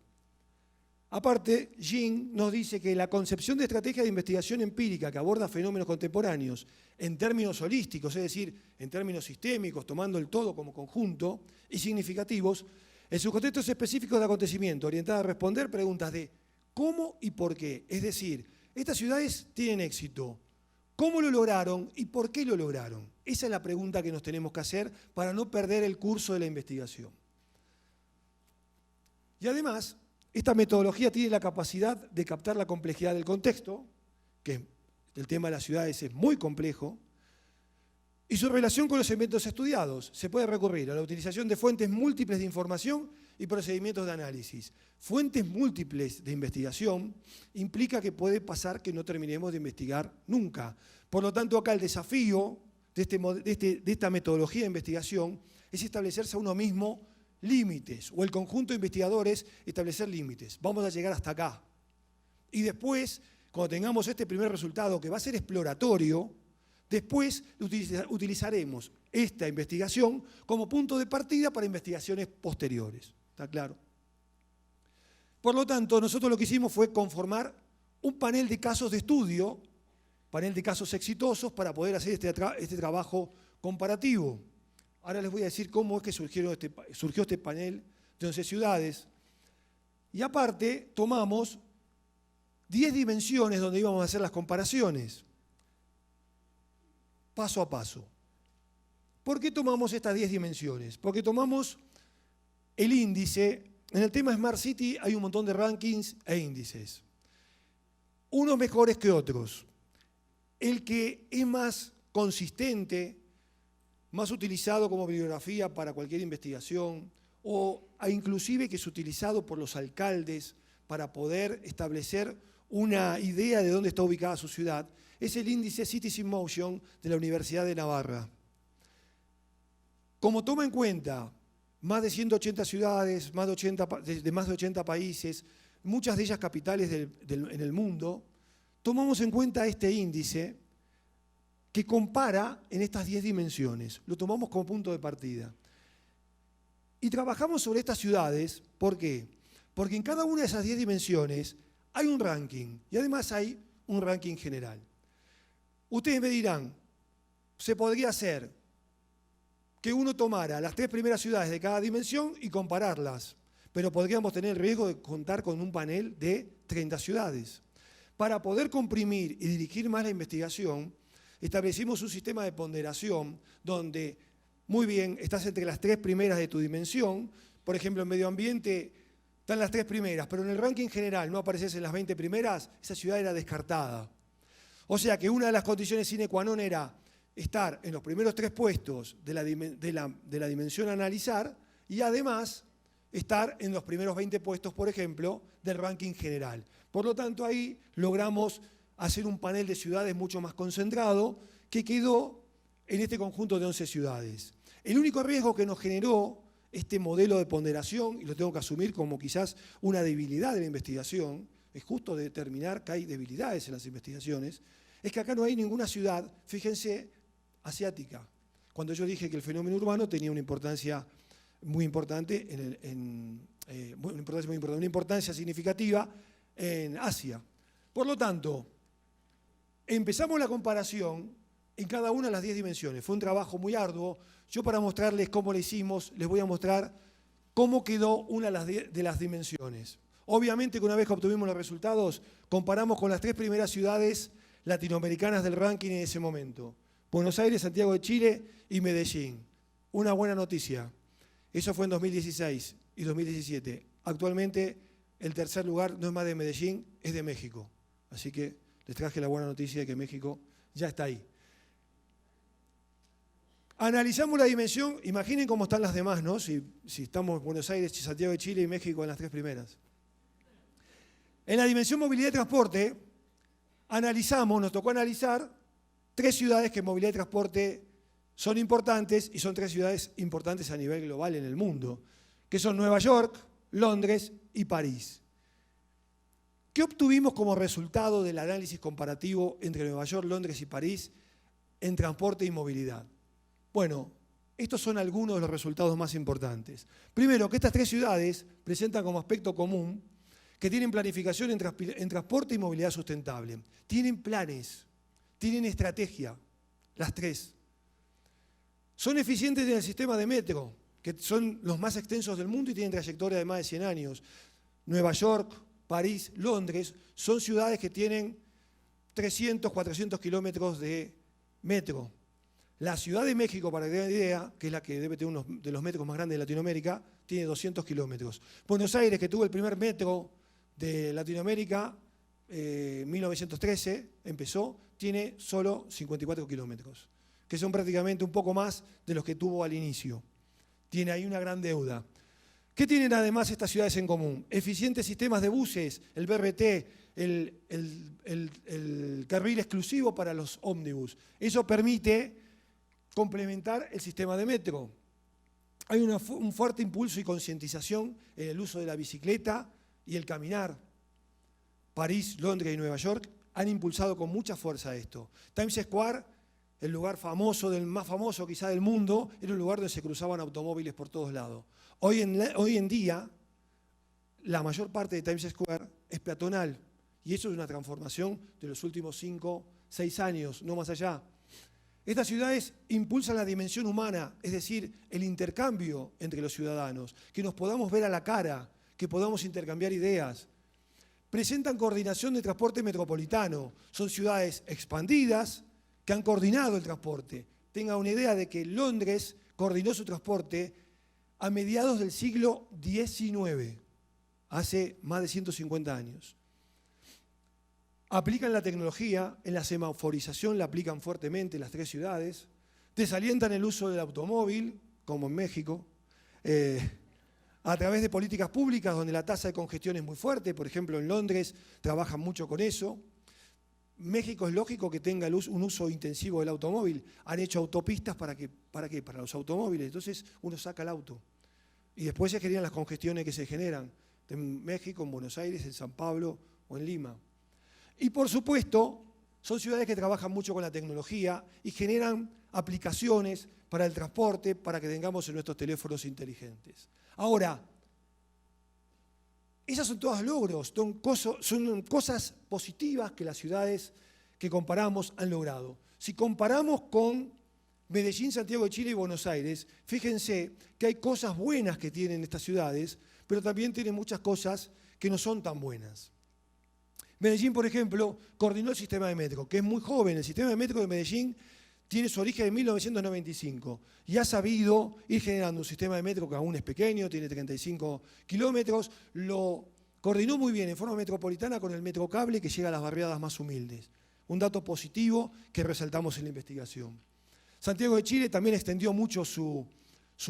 Aparte, Sheen nos dice que la concepción de estrategia de investigación empírica que aborda fenómenos contemporáneos en términos holísticos, es decir, en términos sistémicos, tomando el todo como conjunto, y significativos, en sus contextos específicos de acontecimiento, orientada a responder preguntas de cómo y por qué. Es decir, estas ciudades tienen éxito. ¿Cómo lo lograron y por qué lo lograron? Esa es la pregunta que nos tenemos que hacer para no perder el curso de la investigación. Y además, esta metodología tiene la capacidad de captar la complejidad del contexto, que el tema de las ciudades es muy complejo, y su relación con los eventos estudiados. Se puede recurrir a la utilización de fuentes múltiples de información y procedimientos de análisis. Fuentes múltiples de investigación implica que puede pasar que no terminemos de investigar nunca. Por lo tanto, acá el desafío de esta metodología de investigación es establecerse a uno mismo límites, o el conjunto de investigadores establecer límites. Vamos a llegar hasta acá. Y después, cuando tengamos este primer resultado, que va a ser exploratorio, después utilizaremos esta investigación como punto de partida para investigaciones posteriores. ¿Está claro? Por lo tanto, nosotros lo que hicimos fue conformar un panel de casos de estudio, panel de casos exitosos para poder hacer este trabajo comparativo. Ahora les voy a decir cómo es que surgió este panel de 11 ciudades. Y aparte, tomamos 10 dimensiones donde íbamos a hacer las comparaciones, paso a paso. ¿Por qué tomamos estas 10 dimensiones? Porque tomamos el índice. En el tema Smart City hay un montón de rankings e índices, unos mejores que otros. El que es más consistente, más utilizado como bibliografía para cualquier investigación, o inclusive que es utilizado por los alcaldes para poder establecer una idea de dónde está ubicada su ciudad, es el índice Cities in Motion de la Universidad de Navarra. Como toma en cuenta más de 180 ciudades, de más de 80 países, muchas de ellas capitales en el mundo, tomamos en cuenta este índice que compara en estas 10 dimensiones. Lo tomamos como punto de partida. Y trabajamos sobre estas ciudades, ¿por qué? Porque en cada una de esas 10 dimensiones hay un ranking, y además hay un ranking general. Ustedes me dirán, se podría hacer que uno tomara las 3 primeras ciudades de cada dimensión y compararlas, pero podríamos tener el riesgo de contar con un panel de 30 ciudades. Para poder comprimir y dirigir más la investigación, establecimos un sistema de ponderación donde, muy bien, estás entre las 3 primeras de tu dimensión. Por ejemplo, en medio ambiente están las 3 primeras, pero en el ranking general no apareces en las 20 primeras, esa ciudad era descartada. O sea que una de las condiciones sine qua non era estar en los primeros 3 puestos de la dimensión a analizar y además estar en los primeros 20 puestos, por ejemplo, del ranking general. Por lo tanto, ahí logramos hacer un panel de ciudades mucho más concentrado que quedó en este conjunto de 11 ciudades. El único riesgo que nos generó este modelo de ponderación, y lo tengo que asumir como quizás una debilidad de la investigación, es justo determinar que hay debilidades en las investigaciones, es que acá no hay ninguna ciudad, fíjense, asiática. Cuando yo dije que el fenómeno urbano tenía una importancia muy importante, una importancia significativa en Asia. Por lo tanto, empezamos la comparación en cada una de las 10 dimensiones. Fue un trabajo muy arduo. Yo, para mostrarles cómo lo hicimos, les voy a mostrar cómo quedó una de las dimensiones. Obviamente que una vez que obtuvimos los resultados, comparamos con las 3 primeras ciudades latinoamericanas del ranking en ese momento. Buenos Aires, Santiago de Chile y Medellín. Una buena noticia. Eso fue en 2016 y 2017. Actualmente el tercer lugar no es más de Medellín, es de México. Así que les traje la buena noticia de que México ya está ahí. Analizamos la dimensión, imaginen cómo están las demás, ¿no? Si estamos en Buenos Aires, Santiago de Chile y México en las 3 primeras. En la dimensión movilidad y transporte, nos tocó analizar 3 ciudades que en movilidad y transporte son importantes y son 3 ciudades importantes a nivel global en el mundo, que son Nueva York, Londres y París. ¿Qué obtuvimos como resultado del análisis comparativo entre Nueva York, Londres y París en transporte y movilidad? Bueno, estos son algunos de los resultados más importantes. Primero, que estas 3 ciudades presentan como aspecto común que tienen planificación en transporte y movilidad sustentable. Tienen planes, tienen estrategia, las 3. Son eficientes en el sistema de metro, que son los más extensos del mundo y tienen trayectoria de más de 100 años. Nueva York, París, Londres, son ciudades que tienen 300, 400 kilómetros de metro. La Ciudad de México, para que tengan idea, que es la que debe tener uno de los metros más grandes de Latinoamérica, tiene 200 kilómetros. Buenos Aires, que tuvo el primer metro de Latinoamérica, 1913, empezó, tiene solo 54 kilómetros, que son prácticamente un poco más de los que tuvo al inicio. Tiene ahí una gran deuda. ¿Qué tienen además estas ciudades en común? Eficientes sistemas de buses, el BRT, el carril exclusivo para los ómnibus. Eso permite complementar el sistema de metro. Hay un fuerte impulso y concientización en el uso de la bicicleta y el caminar. París, Londres y Nueva York han impulsado con mucha fuerza esto. Times Square, el lugar famoso, del más famoso quizá del mundo, era un lugar donde se cruzaban automóviles por todos lados. Hoy en día, la mayor parte de Times Square es peatonal, y eso es una transformación de los últimos 5, 6 años, no más allá. Estas ciudades impulsan la dimensión humana, es decir, el intercambio entre los ciudadanos, que nos podamos ver a la cara, que podamos intercambiar ideas. Presentan coordinación de transporte metropolitano, son ciudades expandidas que han coordinado el transporte. Tenga una idea de que Londres coordinó su transporte a mediados del siglo XIX, hace más de 150 años. Aplican la tecnología, en la semaforización la aplican fuertemente en las 3 ciudades, desalientan el uso del automóvil, como en México, a través de políticas públicas donde la tasa de congestión es muy fuerte, por ejemplo en Londres trabajan mucho con eso. México es lógico que tenga un uso intensivo del automóvil, han hecho autopistas ¿para qué? Para los automóviles, entonces uno saca el auto. Y después se generan las congestiones que se generan en México, en Buenos Aires, en San Pablo o en Lima. Y por supuesto, son ciudades que trabajan mucho con la tecnología y generan aplicaciones para el transporte, para que tengamos en nuestros teléfonos inteligentes. Ahora, esas son todas logros, son cosas positivas que las ciudades que comparamos han logrado. Si comparamos con Medellín, Santiago de Chile y Buenos Aires, fíjense que hay cosas buenas que tienen estas ciudades, pero también tienen muchas cosas que no son tan buenas. Medellín, por ejemplo, coordinó el sistema de metro, que es muy joven. El sistema de metro de Medellín tiene su origen en 1995 y ha sabido ir generando un sistema de metro que aún es pequeño, tiene 35 kilómetros, lo coordinó muy bien en forma metropolitana con el metrocable que llega a las barriadas más humildes. Un dato positivo que resaltamos en la investigación. Santiago de Chile también extendió mucho su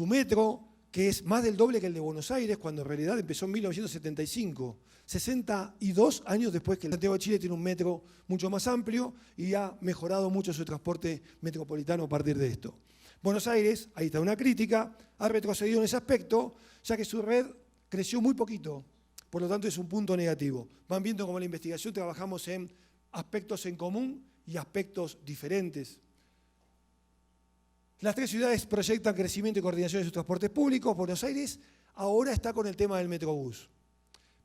metro, que es más del doble que el de Buenos Aires, cuando en realidad empezó en 1975, 62 años después que Santiago de Chile tiene un metro mucho más amplio y ha mejorado mucho su transporte metropolitano a partir de esto. Buenos Aires, ahí está una crítica, ha retrocedido en ese aspecto, ya que su red creció muy poquito, por lo tanto es un punto negativo. Van viendo cómo en la investigación trabajamos en aspectos en común y aspectos diferentes. Las 3 ciudades proyectan crecimiento y coordinación de sus transportes públicos. Buenos Aires ahora está con el tema del Metrobús,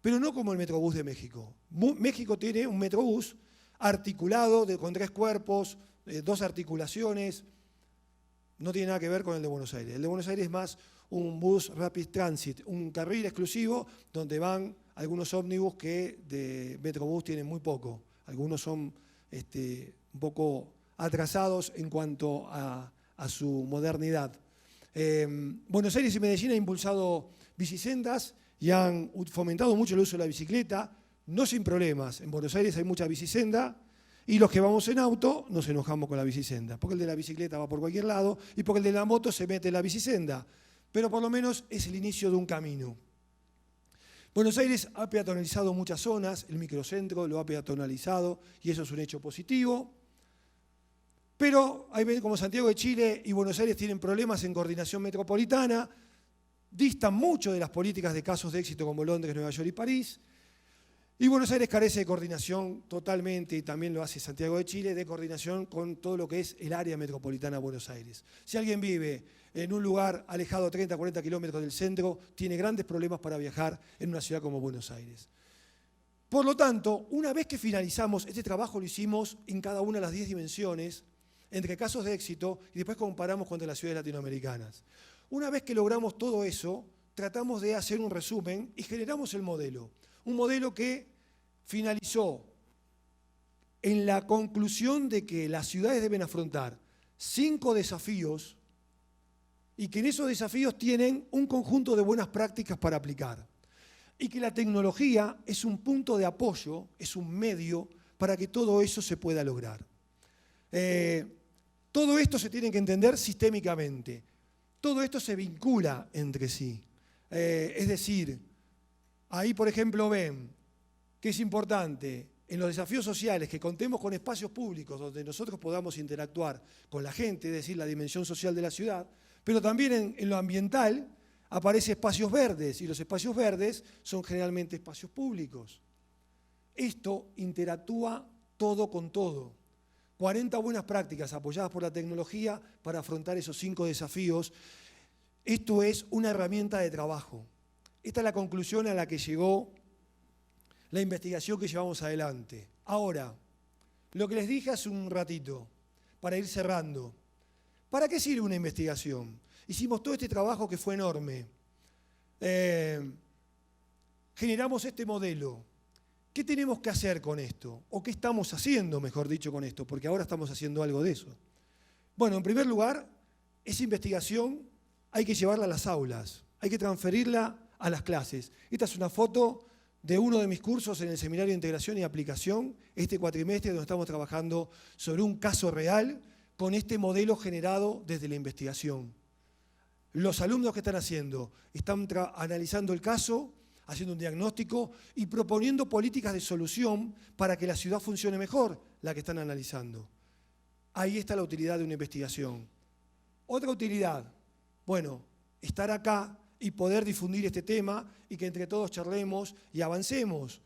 pero no como el Metrobús de México. México tiene un Metrobús articulado con 3 cuerpos, 2 articulaciones, no tiene nada que ver con el de Buenos Aires. El de Buenos Aires es más un bus rapid transit, un carril exclusivo donde van algunos ómnibus que de Metrobús tienen muy poco. Algunos son un poco atrasados en cuanto a su modernidad. Buenos Aires y Medellín han impulsado bicisendas y han fomentado mucho el uso de la bicicleta, no sin problemas. En Buenos Aires hay mucha bicisenda y los que vamos en auto nos enojamos con la bicisenda, porque el de la bicicleta va por cualquier lado y porque el de la moto se mete en la bicisenda. Pero por lo menos es el inicio de un camino. Buenos Aires ha peatonalizado muchas zonas, el microcentro lo ha peatonalizado y eso es un hecho positivo. Pero ahí ven como Santiago de Chile y Buenos Aires tienen problemas en coordinación metropolitana, distan mucho de las políticas de casos de éxito como Londres, Nueva York y París. Y Buenos Aires carece de coordinación totalmente, y también lo hace Santiago de Chile, de coordinación con todo lo que es el área metropolitana de Buenos Aires. Si alguien vive en un lugar alejado a 30, 40 kilómetros del centro, tiene grandes problemas para viajar en una ciudad como Buenos Aires. Por lo tanto, una vez que finalizamos, este trabajo lo hicimos en cada una de las 10 dimensiones, entre casos de éxito, y después comparamos contra las ciudades latinoamericanas. Una vez que logramos todo eso, tratamos de hacer un resumen y generamos el modelo. Un modelo que finalizó en la conclusión de que las ciudades deben afrontar 5 desafíos y que en esos desafíos tienen un conjunto de buenas prácticas para aplicar. Y que la tecnología es un punto de apoyo, es un medio para que todo eso se pueda lograr. Todo esto se tiene que entender sistémicamente. Todo esto se vincula entre sí. Es decir, ahí, por ejemplo, ven que es importante en los desafíos sociales que contemos con espacios públicos donde nosotros podamos interactuar con la gente, es decir, la dimensión social de la ciudad, pero también en lo ambiental aparecen espacios verdes, y los espacios verdes son generalmente espacios públicos. Esto interactúa todo con todo. 40 buenas prácticas apoyadas por la tecnología para afrontar esos 5 desafíos. Esto es una herramienta de trabajo. Esta es la conclusión a la que llegó la investigación que llevamos adelante. Ahora, lo que les dije hace un ratito, para ir cerrando. ¿Para qué sirve una investigación? Hicimos todo este trabajo que fue enorme. Generamos este modelo. ¿Qué tenemos que hacer con esto? ¿O qué estamos haciendo, mejor dicho, con esto? Porque ahora estamos haciendo algo de eso. Bueno, en primer lugar, esa investigación hay que llevarla a las aulas, hay que transferirla a las clases. Esta es una foto de uno de mis cursos en el Seminario de Integración y Aplicación, este cuatrimestre, donde estamos trabajando sobre un caso real con este modelo generado desde la investigación. Los alumnos que están haciendo, están analizando el caso, haciendo un diagnóstico y proponiendo políticas de solución para que la ciudad funcione mejor, la que están analizando. Ahí está la utilidad de una investigación. Otra utilidad, bueno, estar acá y poder difundir este tema y que entre todos charlemos y avancemos.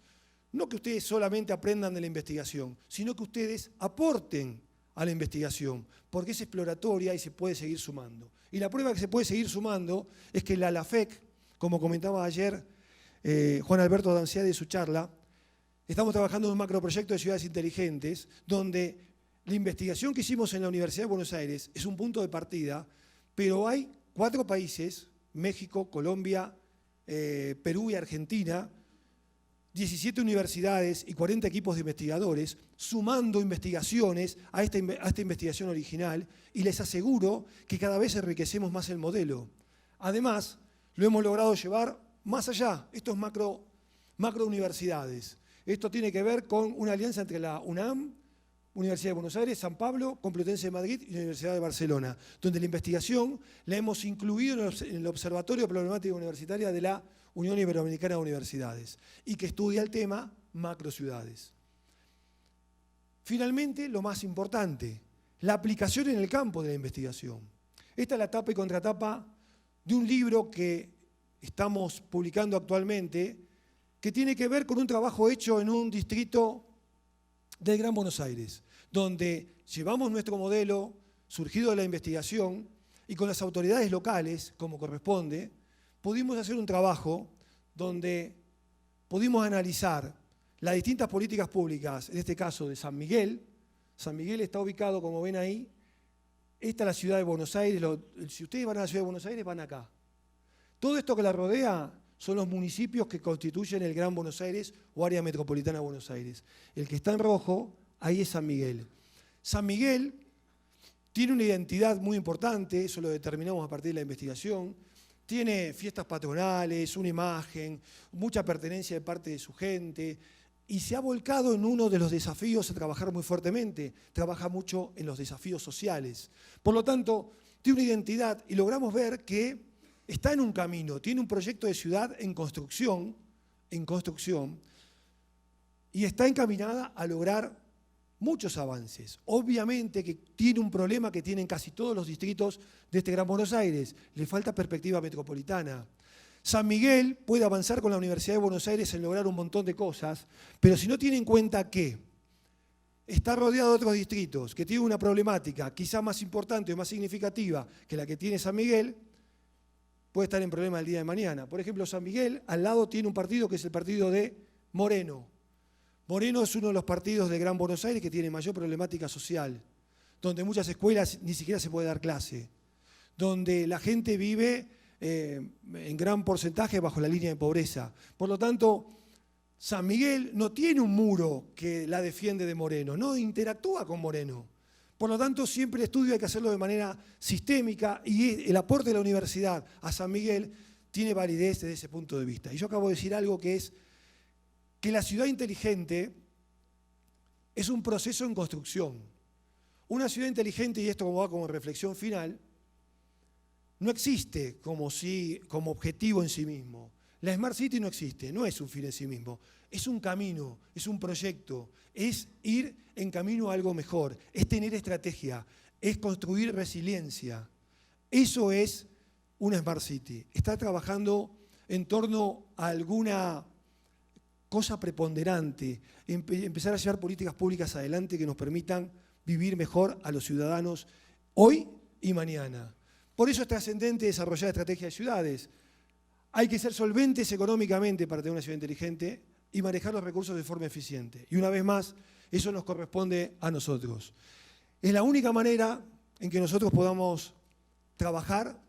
No que ustedes solamente aprendan de la investigación, sino que ustedes aporten a la investigación, porque es exploratoria y se puede seguir sumando. Y la prueba que se puede seguir sumando es que la LAFEC, como comentaba ayer Juan Alberto Danciari en su charla, estamos trabajando en un macroproyecto de ciudades inteligentes, donde la investigación que hicimos en la Universidad de Buenos Aires es un punto de partida, pero hay 4 países, México, Colombia, Perú y Argentina, 17 universidades y 40 equipos de investigadores sumando investigaciones a esta investigación original, y les aseguro que cada vez enriquecemos más el modelo. Además, lo hemos logrado llevar más allá. Esto es macro universidades. Esto tiene que ver con una alianza entre la UNAM, Universidad de Buenos Aires, San Pablo, Complutense de Madrid y Universidad de Barcelona, donde la investigación la hemos incluido en el Observatorio de Problemática Universitaria de la Unión Iberoamericana de Universidades, y que estudia el tema macrociudades. Finalmente, lo más importante, la aplicación en el campo de la investigación. Esta es la tapa y contratapa de un libro que estamos publicando actualmente, que tiene que ver con un trabajo hecho en un distrito del Gran Buenos Aires, donde llevamos nuestro modelo surgido de la investigación y con las autoridades locales, como corresponde, pudimos hacer un trabajo donde pudimos analizar las distintas políticas públicas, en este caso de San Miguel. San Miguel está ubicado, como ven ahí, esta es la ciudad de Buenos Aires. Si ustedes van a la ciudad de Buenos Aires, van acá. Todo esto que la rodea son los municipios que constituyen el Gran Buenos Aires o área metropolitana de Buenos Aires. El que está en rojo, ahí es San Miguel. San Miguel tiene una identidad muy importante, eso lo determinamos a partir de la investigación. Tiene fiestas patronales, una imagen, mucha pertenencia de parte de su gente, y se ha volcado en uno de los desafíos a trabajar muy fuertemente. Trabaja mucho en los desafíos sociales. Por lo tanto, tiene una identidad y logramos ver que está en un camino, tiene un proyecto de ciudad en construcción, y está encaminada a lograr muchos avances. Obviamente que tiene un problema que tienen casi todos los distritos de este Gran Buenos Aires: le falta perspectiva metropolitana. San Miguel puede avanzar con la Universidad de Buenos Aires en lograr un montón de cosas, pero si no tiene en cuenta que está rodeado de otros distritos que tienen una problemática quizá más importante o más significativa que la que tiene San Miguel, puede estar en problema el día de mañana. Por ejemplo, San Miguel al lado tiene un partido que es el partido de Moreno. Moreno es uno de los partidos de Gran Buenos Aires que tiene mayor problemática social, donde en muchas escuelas ni siquiera se puede dar clase, donde la gente vive en gran porcentaje bajo la línea de pobreza. Por lo tanto, San Miguel no tiene un muro que la defiende de Moreno, no interactúa con Moreno. Por lo tanto, siempre el estudio hay que hacerlo de manera sistémica, y el aporte de la universidad a San Miguel tiene validez desde ese punto de vista. Y yo acabo de decir algo que es que la ciudad inteligente es un proceso en construcción. Una ciudad inteligente, y esto como va como reflexión final, no existe como objetivo en sí mismo. La Smart City no existe, no es un fin en sí mismo. Es un camino, es un proyecto, es ir en camino a algo mejor, es tener estrategia, es construir resiliencia. Eso es una Smart City. Está trabajando en torno a alguna cosa preponderante, empezar a llevar políticas públicas adelante que nos permitan vivir mejor a los ciudadanos hoy y mañana. Por eso es trascendente desarrollar estrategias de ciudades. Hay que ser solventes económicamente para tener una ciudad inteligente y manejar los recursos de forma eficiente. Y una vez más, eso nos corresponde a nosotros. Es la única manera en que nosotros podamos trabajar,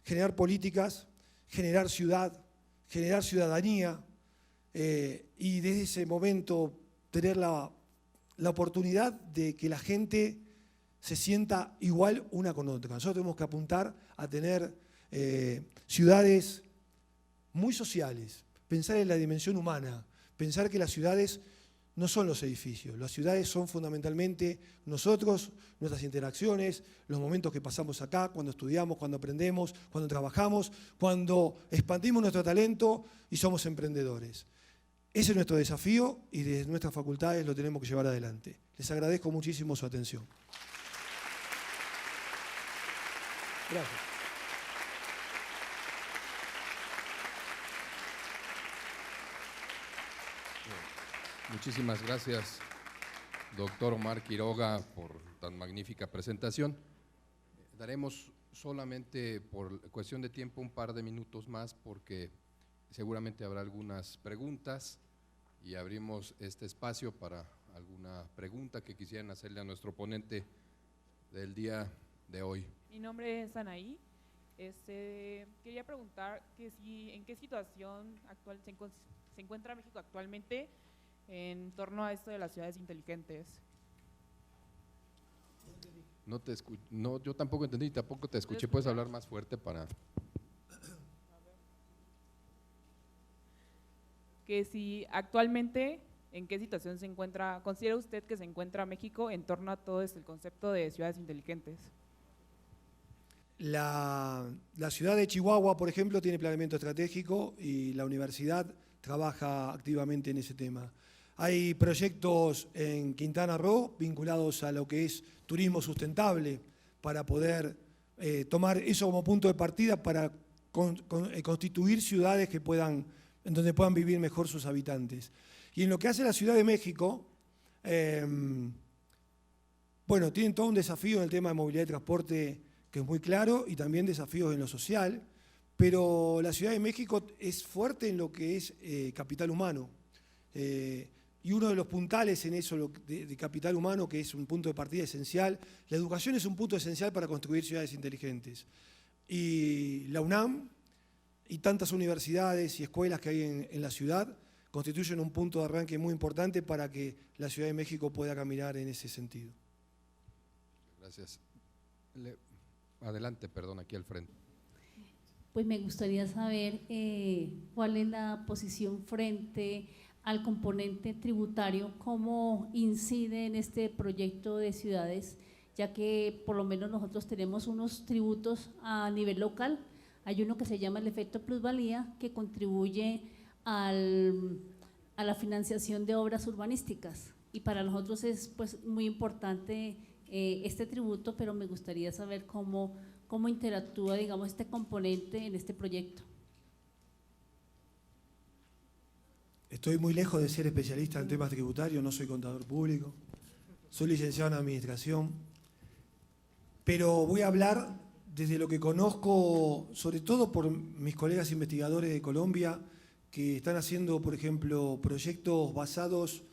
generar políticas, generar ciudad, generar ciudadanía, y desde ese momento tener la oportunidad de que la gente se sienta igual una con otra. Nosotros tenemos que apuntar a tener ciudades muy sociales, pensar en la dimensión humana, pensar que las ciudades no son los edificios, las ciudades son fundamentalmente nosotros, nuestras interacciones, los momentos que pasamos acá, cuando estudiamos, cuando aprendemos, cuando trabajamos, cuando expandimos nuestro talento y somos emprendedores. Ese es nuestro desafío y desde nuestras facultades lo tenemos que llevar adelante. Les agradezco muchísimo su atención. Gracias. Muchísimas gracias, doctor Omar Quiroga, por tan magnífica presentación. Daremos solamente, por cuestión de tiempo, un par de minutos más porque seguramente habrá algunas preguntas y abrimos este espacio para alguna pregunta que quisieran hacerle a nuestro ponente del día de hoy. Mi nombre es Anaí. Quería preguntar en qué situación actual se encuentra México actualmente en torno a esto de las ciudades inteligentes. No, yo tampoco entendí, tampoco te escuché. ¿Puedes hablar más fuerte para...? Que si actualmente, ¿en qué situación se encuentra, considera usted que se encuentra México en torno a todo el concepto de ciudades inteligentes? La ciudad de Chihuahua, por ejemplo, tiene planeamiento estratégico y la universidad trabaja activamente en ese tema. Hay proyectos en Quintana Roo vinculados a lo que es turismo sustentable para poder tomar eso como punto de partida para constituir ciudades en donde puedan vivir mejor sus habitantes. Y en lo que hace la Ciudad de México, bueno, tienen todo un desafío en el tema de movilidad y transporte que es muy claro y también desafíos en lo social, pero la Ciudad de México es fuerte en lo que es capital humano. Y uno de los puntales en eso de capital humano, que es un punto de partida esencial, la educación es un punto esencial para construir ciudades inteligentes. Y la UNAM y tantas universidades y escuelas que hay en la ciudad constituyen un punto de arranque muy importante para que la Ciudad de México pueda caminar en ese sentido. Gracias. Adelante, perdón, aquí al frente. Pues me gustaría saber cuál es la posición frente al componente tributario, cómo incide en este proyecto de ciudades, ya que por lo menos nosotros tenemos unos tributos a nivel local. Hay uno que se llama el efecto plusvalía, que contribuye a la financiación de obras urbanísticas. Y para nosotros es pues muy importante este tributo, pero me gustaría saber cómo interactúa, digamos, este componente en este proyecto. Estoy muy lejos de ser especialista en temas tributarios, no soy contador público, soy licenciado en administración, pero voy a hablar desde lo que conozco, sobre todo por mis colegas investigadores de Colombia, que están haciendo, por ejemplo, proyectos basados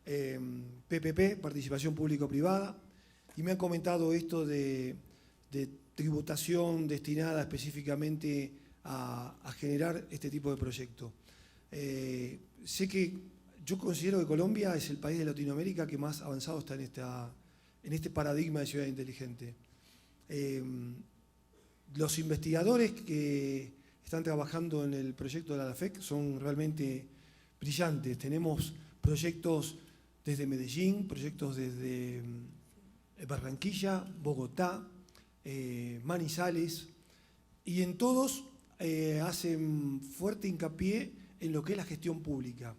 en PPP, participación público-privada, y me han comentado esto de tributación destinada específicamente a generar este tipo de proyectos. Sé que yo considero que Colombia es el país de Latinoamérica que más avanzado está en este paradigma de ciudad inteligente. Los investigadores que están trabajando en el proyecto de la ADAFEC son realmente brillantes. Tenemos proyectos desde Medellín, proyectos desde Barranquilla, Bogotá, Manizales, y en todos hacen fuerte hincapié en lo que es la gestión pública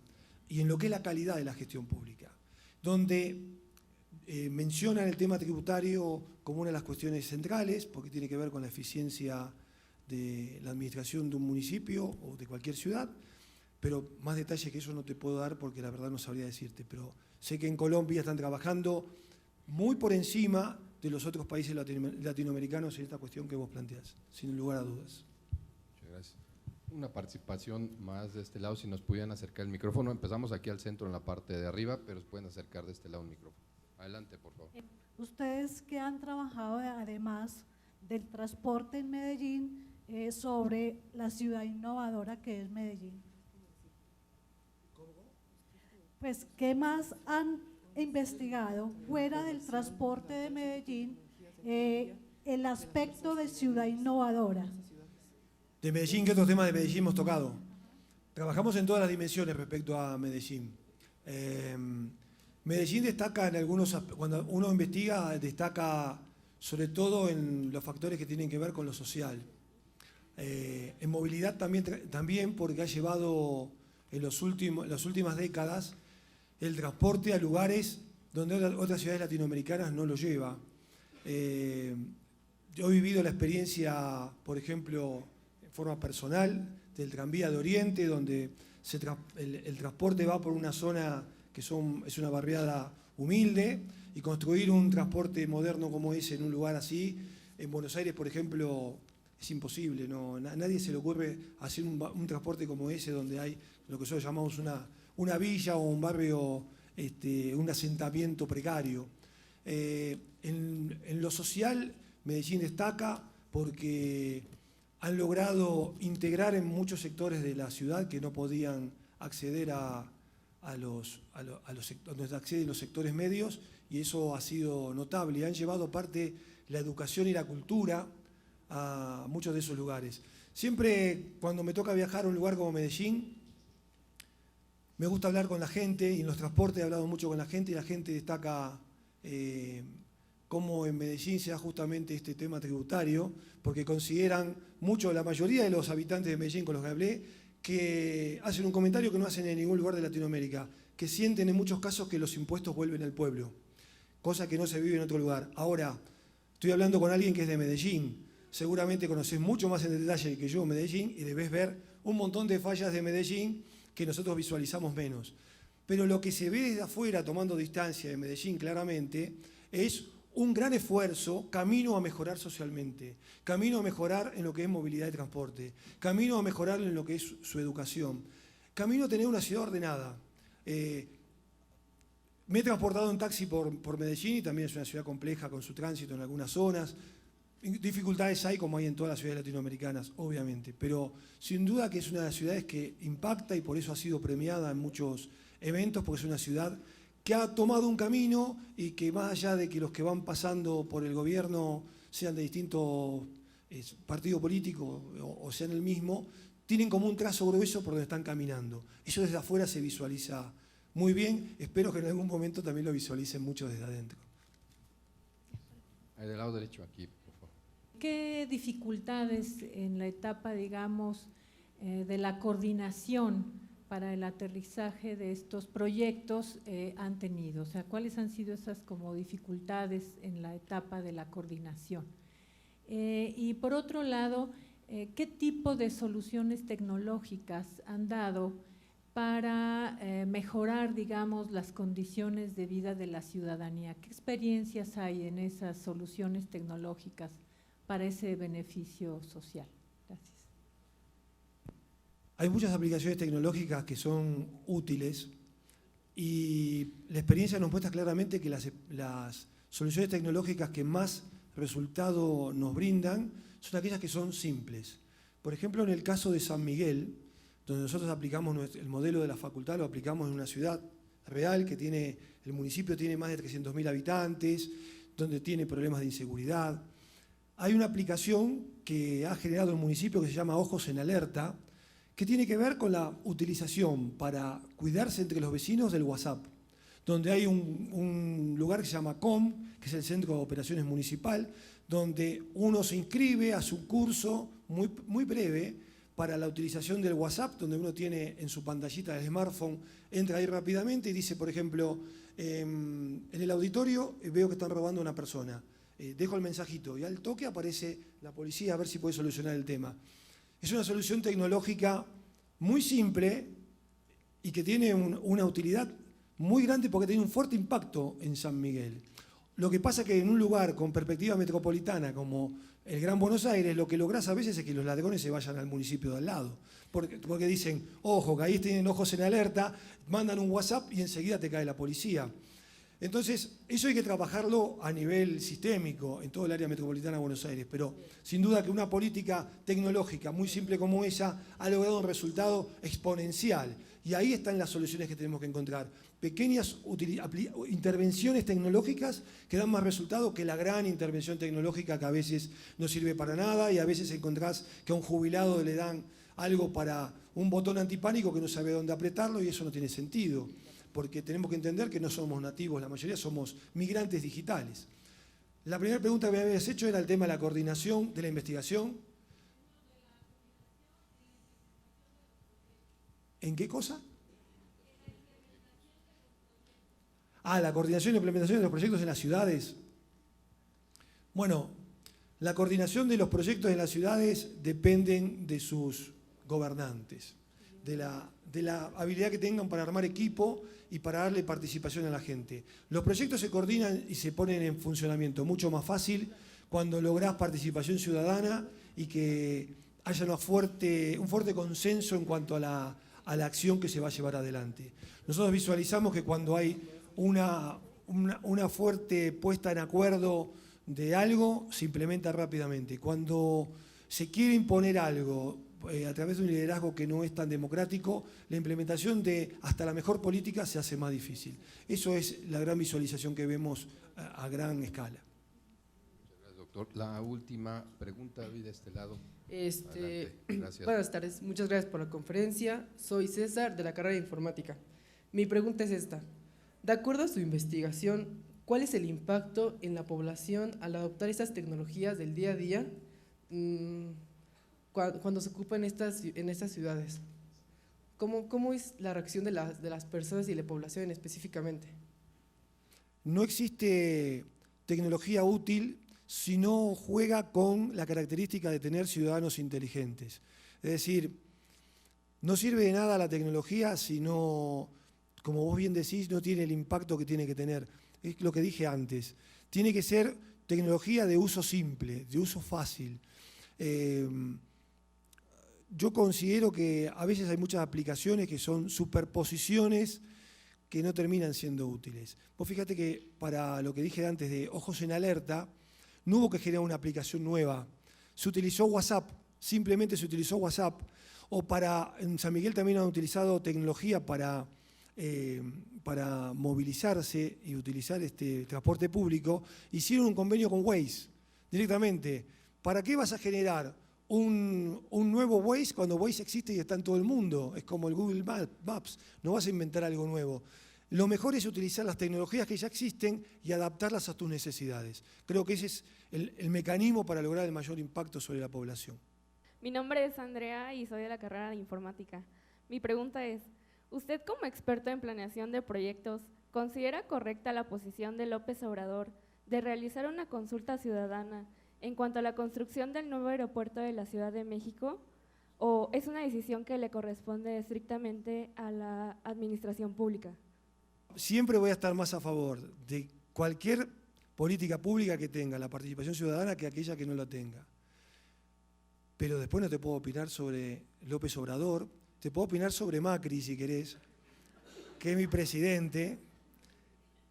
y en lo que es la calidad de la gestión pública, donde mencionan el tema tributario como una de las cuestiones centrales, porque tiene que ver con la eficiencia de la administración de un municipio o de cualquier ciudad, pero más detalles que eso no te puedo dar porque la verdad no sabría decirte, pero sé que en Colombia están trabajando muy por encima de los otros países latinoamericanos en esta cuestión que vos planteás, sin lugar a dudas. Muchas gracias. Una participación más de este lado, si nos pudieran acercar el micrófono. Empezamos aquí al centro en la parte de arriba, pero se pueden acercar de este lado el micrófono. Adelante, por favor. Ustedes que han trabajado además del transporte en Medellín sobre la ciudad innovadora que es Medellín. Pues, ¿qué más han investigado fuera del transporte de Medellín el aspecto de ciudad innovadora? De Medellín, ¿qué otros temas de Medellín hemos tocado? Trabajamos en todas las dimensiones respecto a Medellín. Medellín destaca en algunos, cuando uno investiga, destaca sobre todo en los factores que tienen que ver con lo social. En movilidad también porque ha llevado en las últimas décadas el transporte a lugares donde otras ciudades latinoamericanas no lo lleva. Yo he vivido la experiencia, por ejemplo, en forma personal, del tranvía de Oriente, donde el transporte va por una zona que es una barriada humilde, y construir un transporte moderno como ese en un lugar así, en Buenos Aires, por ejemplo, es imposible. ¿No? A nadie se le ocurre hacer un transporte como ese, donde hay lo que nosotros llamamos una villa o un barrio, un asentamiento precario. En lo social, Medellín destaca porque han logrado integrar en muchos sectores de la ciudad que no podían acceder donde acceden los sectores medios, y eso ha sido notable. Han llevado aparte la educación y la cultura a muchos de esos lugares. Siempre cuando me toca viajar a un lugar como Medellín, me gusta hablar con la gente, y en los transportes he hablado mucho con la gente, y la gente destaca cómo en Medellín se da justamente este tema tributario, porque consideran la mayoría de los habitantes de Medellín con los que hablé, que hacen un comentario que no hacen en ningún lugar de Latinoamérica, que sienten en muchos casos que los impuestos vuelven al pueblo, cosa que no se vive en otro lugar. Ahora, estoy hablando con alguien que es de Medellín, seguramente conoces mucho más en detalle que yo Medellín, y debes ver un montón de fallas de Medellín que nosotros visualizamos menos. Pero lo que se ve desde afuera, tomando distancia de Medellín claramente, es un gran esfuerzo camino a mejorar socialmente, camino a mejorar en lo que es movilidad y transporte, camino a mejorar en lo que es su educación, camino a tener una ciudad ordenada. Me he transportado en taxi por Medellín, y también es una ciudad compleja con su tránsito en algunas zonas. Dificultades hay como hay en todas las ciudades latinoamericanas, obviamente, pero sin duda que es una de las ciudades que impacta, y por eso ha sido premiada en muchos eventos, porque es una ciudad que ha tomado un camino, y que más allá de que los que van pasando por el gobierno sean de distintos partidos políticos o sean el mismo, tienen como un trazo grueso por donde están caminando. Eso desde afuera se visualiza muy bien, espero que en algún momento también lo visualicen muchos desde adentro. Ahí del lado derecho, aquí, por favor. ¿Qué dificultades en la etapa, digamos, de la coordinación para el aterrizaje de estos proyectos han tenido? O sea, ¿cuáles han sido esas como dificultades en la etapa de la coordinación? Y por otro lado, ¿qué tipo de soluciones tecnológicas han dado para mejorar, digamos, las condiciones de vida de la ciudadanía? ¿Qué experiencias hay en esas soluciones tecnológicas para ese beneficio social? Gracias. Hay muchas aplicaciones tecnológicas que son útiles, y la experiencia nos muestra claramente que las soluciones tecnológicas que más resultado nos brindan son aquellas que son simples. Por ejemplo, en el caso de San Miguel, donde nosotros aplicamos el modelo de la facultad, lo aplicamos en una ciudad real que el municipio tiene más de 300.000 habitantes, donde tiene problemas de inseguridad. Hay una aplicación que ha generado el municipio que se llama Ojos en Alerta, que tiene que ver con la utilización para cuidarse entre los vecinos del WhatsApp, donde hay un un lugar que se llama COM, que es el Centro de Operaciones Municipal, donde uno se inscribe a su curso muy breve para la utilización del WhatsApp, donde uno tiene en su pantallita del smartphone, entra ahí rápidamente y dice, por ejemplo, en el auditorio veo que están robando a una persona, dejo el mensajito y al toque aparece la policía a ver si puede solucionar el tema. Es una solución tecnológica muy simple y que tiene una utilidad muy grande porque tiene un fuerte impacto en San Miguel. Lo que pasa es que en un lugar con perspectiva metropolitana como el Gran Buenos Aires, lo que lográs a veces es que los ladrones se vayan al municipio de al lado. Porque dicen, ojo, que ahí tienen ojos en alerta, mandan un WhatsApp y enseguida te cae la policía. Entonces, eso hay que trabajarlo a nivel sistémico en todo el área metropolitana de Buenos Aires, pero sin duda que una política tecnológica muy simple como esa ha logrado un resultado exponencial. Y ahí están las soluciones que tenemos que encontrar. Pequeñas intervenciones tecnológicas que dan más resultado que la gran intervención tecnológica que a veces no sirve para nada y a veces encontrás que a un jubilado le dan algo para un botón antipánico que no sabe dónde apretarlo y eso no tiene sentido, porque tenemos que entender que no somos nativos, la mayoría somos migrantes digitales. La primera pregunta que me habías hecho era el tema de la coordinación de la investigación. ¿En qué cosa? La coordinación y implementación de los proyectos en las ciudades. Bueno, la coordinación de los proyectos en las ciudades dependen de sus gobernantes, de la habilidad que tengan para armar equipo y para darle participación a la gente. Los proyectos se coordinan y se ponen en funcionamiento mucho más fácil cuando lográs participación ciudadana y que haya un fuerte consenso en cuanto a la acción que se va a llevar adelante. Nosotros visualizamos que cuando hay una fuerte puesta en acuerdo de algo, se implementa rápidamente. Cuando se quiere imponer algo a través de un liderazgo que no es tan democrático, la implementación de hasta la mejor política se hace más difícil. Eso es la gran visualización que vemos a gran escala. Muchas gracias, doctor. La última pregunta de este lado. Gracias. Buenas tardes, muchas gracias por la conferencia. Soy César, de la carrera de Informática. Mi pregunta es esta. De acuerdo a su investigación, ¿cuál es el impacto en la población al adoptar estas tecnologías del día a día cuando se ocupan en estas ciudades? ¿Cómo es la reacción de las personas y la población específicamente? No existe tecnología útil si no juega con la característica de tener ciudadanos inteligentes. Es decir, no sirve de nada la tecnología si no, como vos bien decís, no tiene el impacto que tiene que tener. Es lo que dije antes. Tiene que ser tecnología de uso simple, de uso fácil. Yo considero que a veces hay muchas aplicaciones que son superposiciones que no terminan siendo útiles. Vos fíjate que para lo que dije antes de ojos en alerta, no hubo que generar una aplicación nueva. Se utilizó WhatsApp, simplemente se utilizó WhatsApp. O en San Miguel también han utilizado tecnología para movilizarse y utilizar transporte público. Hicieron un convenio con Waze directamente. ¿Para qué vas a generar un nuevo Waze cuando Waze existe y está en todo el mundo? Es como el Google Maps, no vas a inventar algo nuevo. Lo mejor es utilizar las tecnologías que ya existen y adaptarlas a tus necesidades. Creo que ese es el mecanismo para lograr el mayor impacto sobre la población. Mi nombre es Andrea y soy de la carrera de Informática. Mi pregunta es, ¿usted como experto en planeación de proyectos considera correcta la posición de López Obrador de realizar una consulta ciudadana en cuanto a la construcción del nuevo aeropuerto de la Ciudad de México? ¿O es una decisión que le corresponde estrictamente a la administración pública? Siempre voy a estar más a favor de cualquier política pública que tenga la participación ciudadana que aquella que no la tenga. Pero después no te puedo opinar sobre López Obrador, te puedo opinar sobre Macri si querés, que es mi presidente.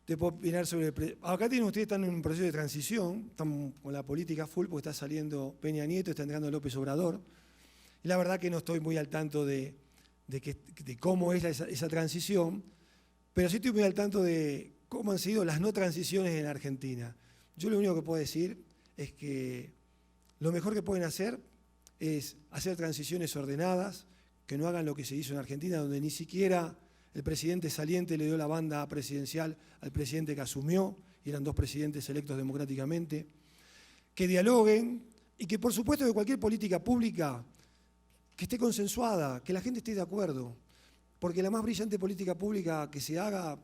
Te puedo opinar sobre... Acá ustedes están en un proceso de transición, están con la política full porque está saliendo Peña Nieto, está entrando López Obrador. Y la verdad que no estoy muy al tanto de cómo es esa transición, pero sí estoy muy al tanto de cómo han sido las no transiciones en Argentina. Yo lo único que puedo decir es que lo mejor que pueden hacer es hacer transiciones ordenadas, que no hagan lo que se hizo en Argentina, donde ni siquiera El presidente saliente le dio la banda presidencial al presidente que asumió, y eran 2 presidentes electos democráticamente. Que dialoguen y que, por supuesto, que cualquier política pública que esté consensuada, que la gente esté de acuerdo, porque la más brillante política pública que se haga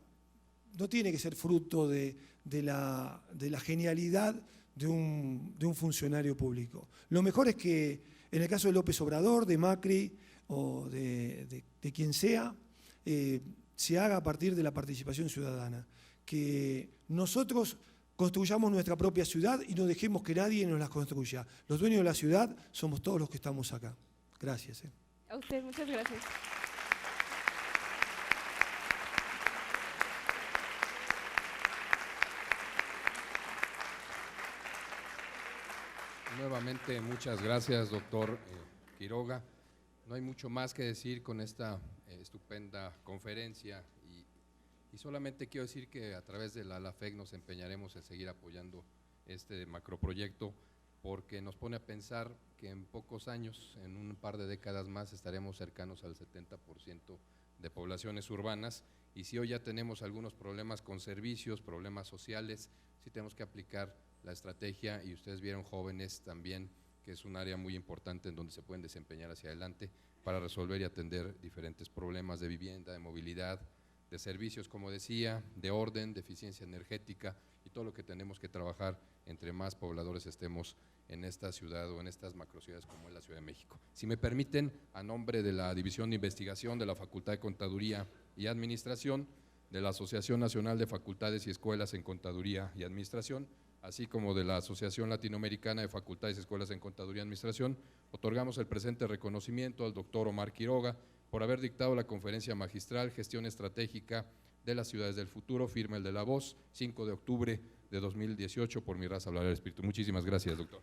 no tiene que ser fruto de la genialidad de un funcionario público. Lo mejor es que, en el caso de López Obrador, de Macri o de quien sea, se haga a partir de la participación ciudadana. Que nosotros construyamos nuestra propia ciudad y no dejemos que nadie nos la construya. Los dueños de la ciudad somos todos los que estamos acá. Gracias. A usted, muchas gracias. Nuevamente, muchas gracias, doctor Quiroga. No hay mucho más que decir con esta estupenda conferencia y solamente quiero decir que a través de la ALAFEC nos empeñaremos en seguir apoyando este macroproyecto, porque nos pone a pensar que en pocos años, en un par de décadas más, estaremos cercanos al 70% de poblaciones urbanas, y si hoy ya tenemos algunos problemas con servicios, problemas sociales, sí tenemos que aplicar la estrategia, y ustedes vieron jóvenes también, que es un área muy importante en donde se pueden desempeñar hacia adelante para resolver y atender diferentes problemas de vivienda, de movilidad, de servicios, como decía, de orden, de eficiencia energética y todo lo que tenemos que trabajar entre más pobladores estemos en esta ciudad o en estas macrociudades como es la Ciudad de México. Si me permiten, a nombre de la División de Investigación de la Facultad de Contaduría y Administración, de la Asociación Nacional de Facultades y Escuelas en Contaduría y Administración, así como de la Asociación Latinoamericana de Facultades y Escuelas en Contaduría y Administración, otorgamos el presente reconocimiento al doctor Omar Quiroga por haber dictado la conferencia magistral Gestión Estratégica de las Ciudades del Futuro, firma el de La Voz, 5 de octubre de 2018, por Mi Raza Hablará el Espíritu. Muchísimas gracias, doctor.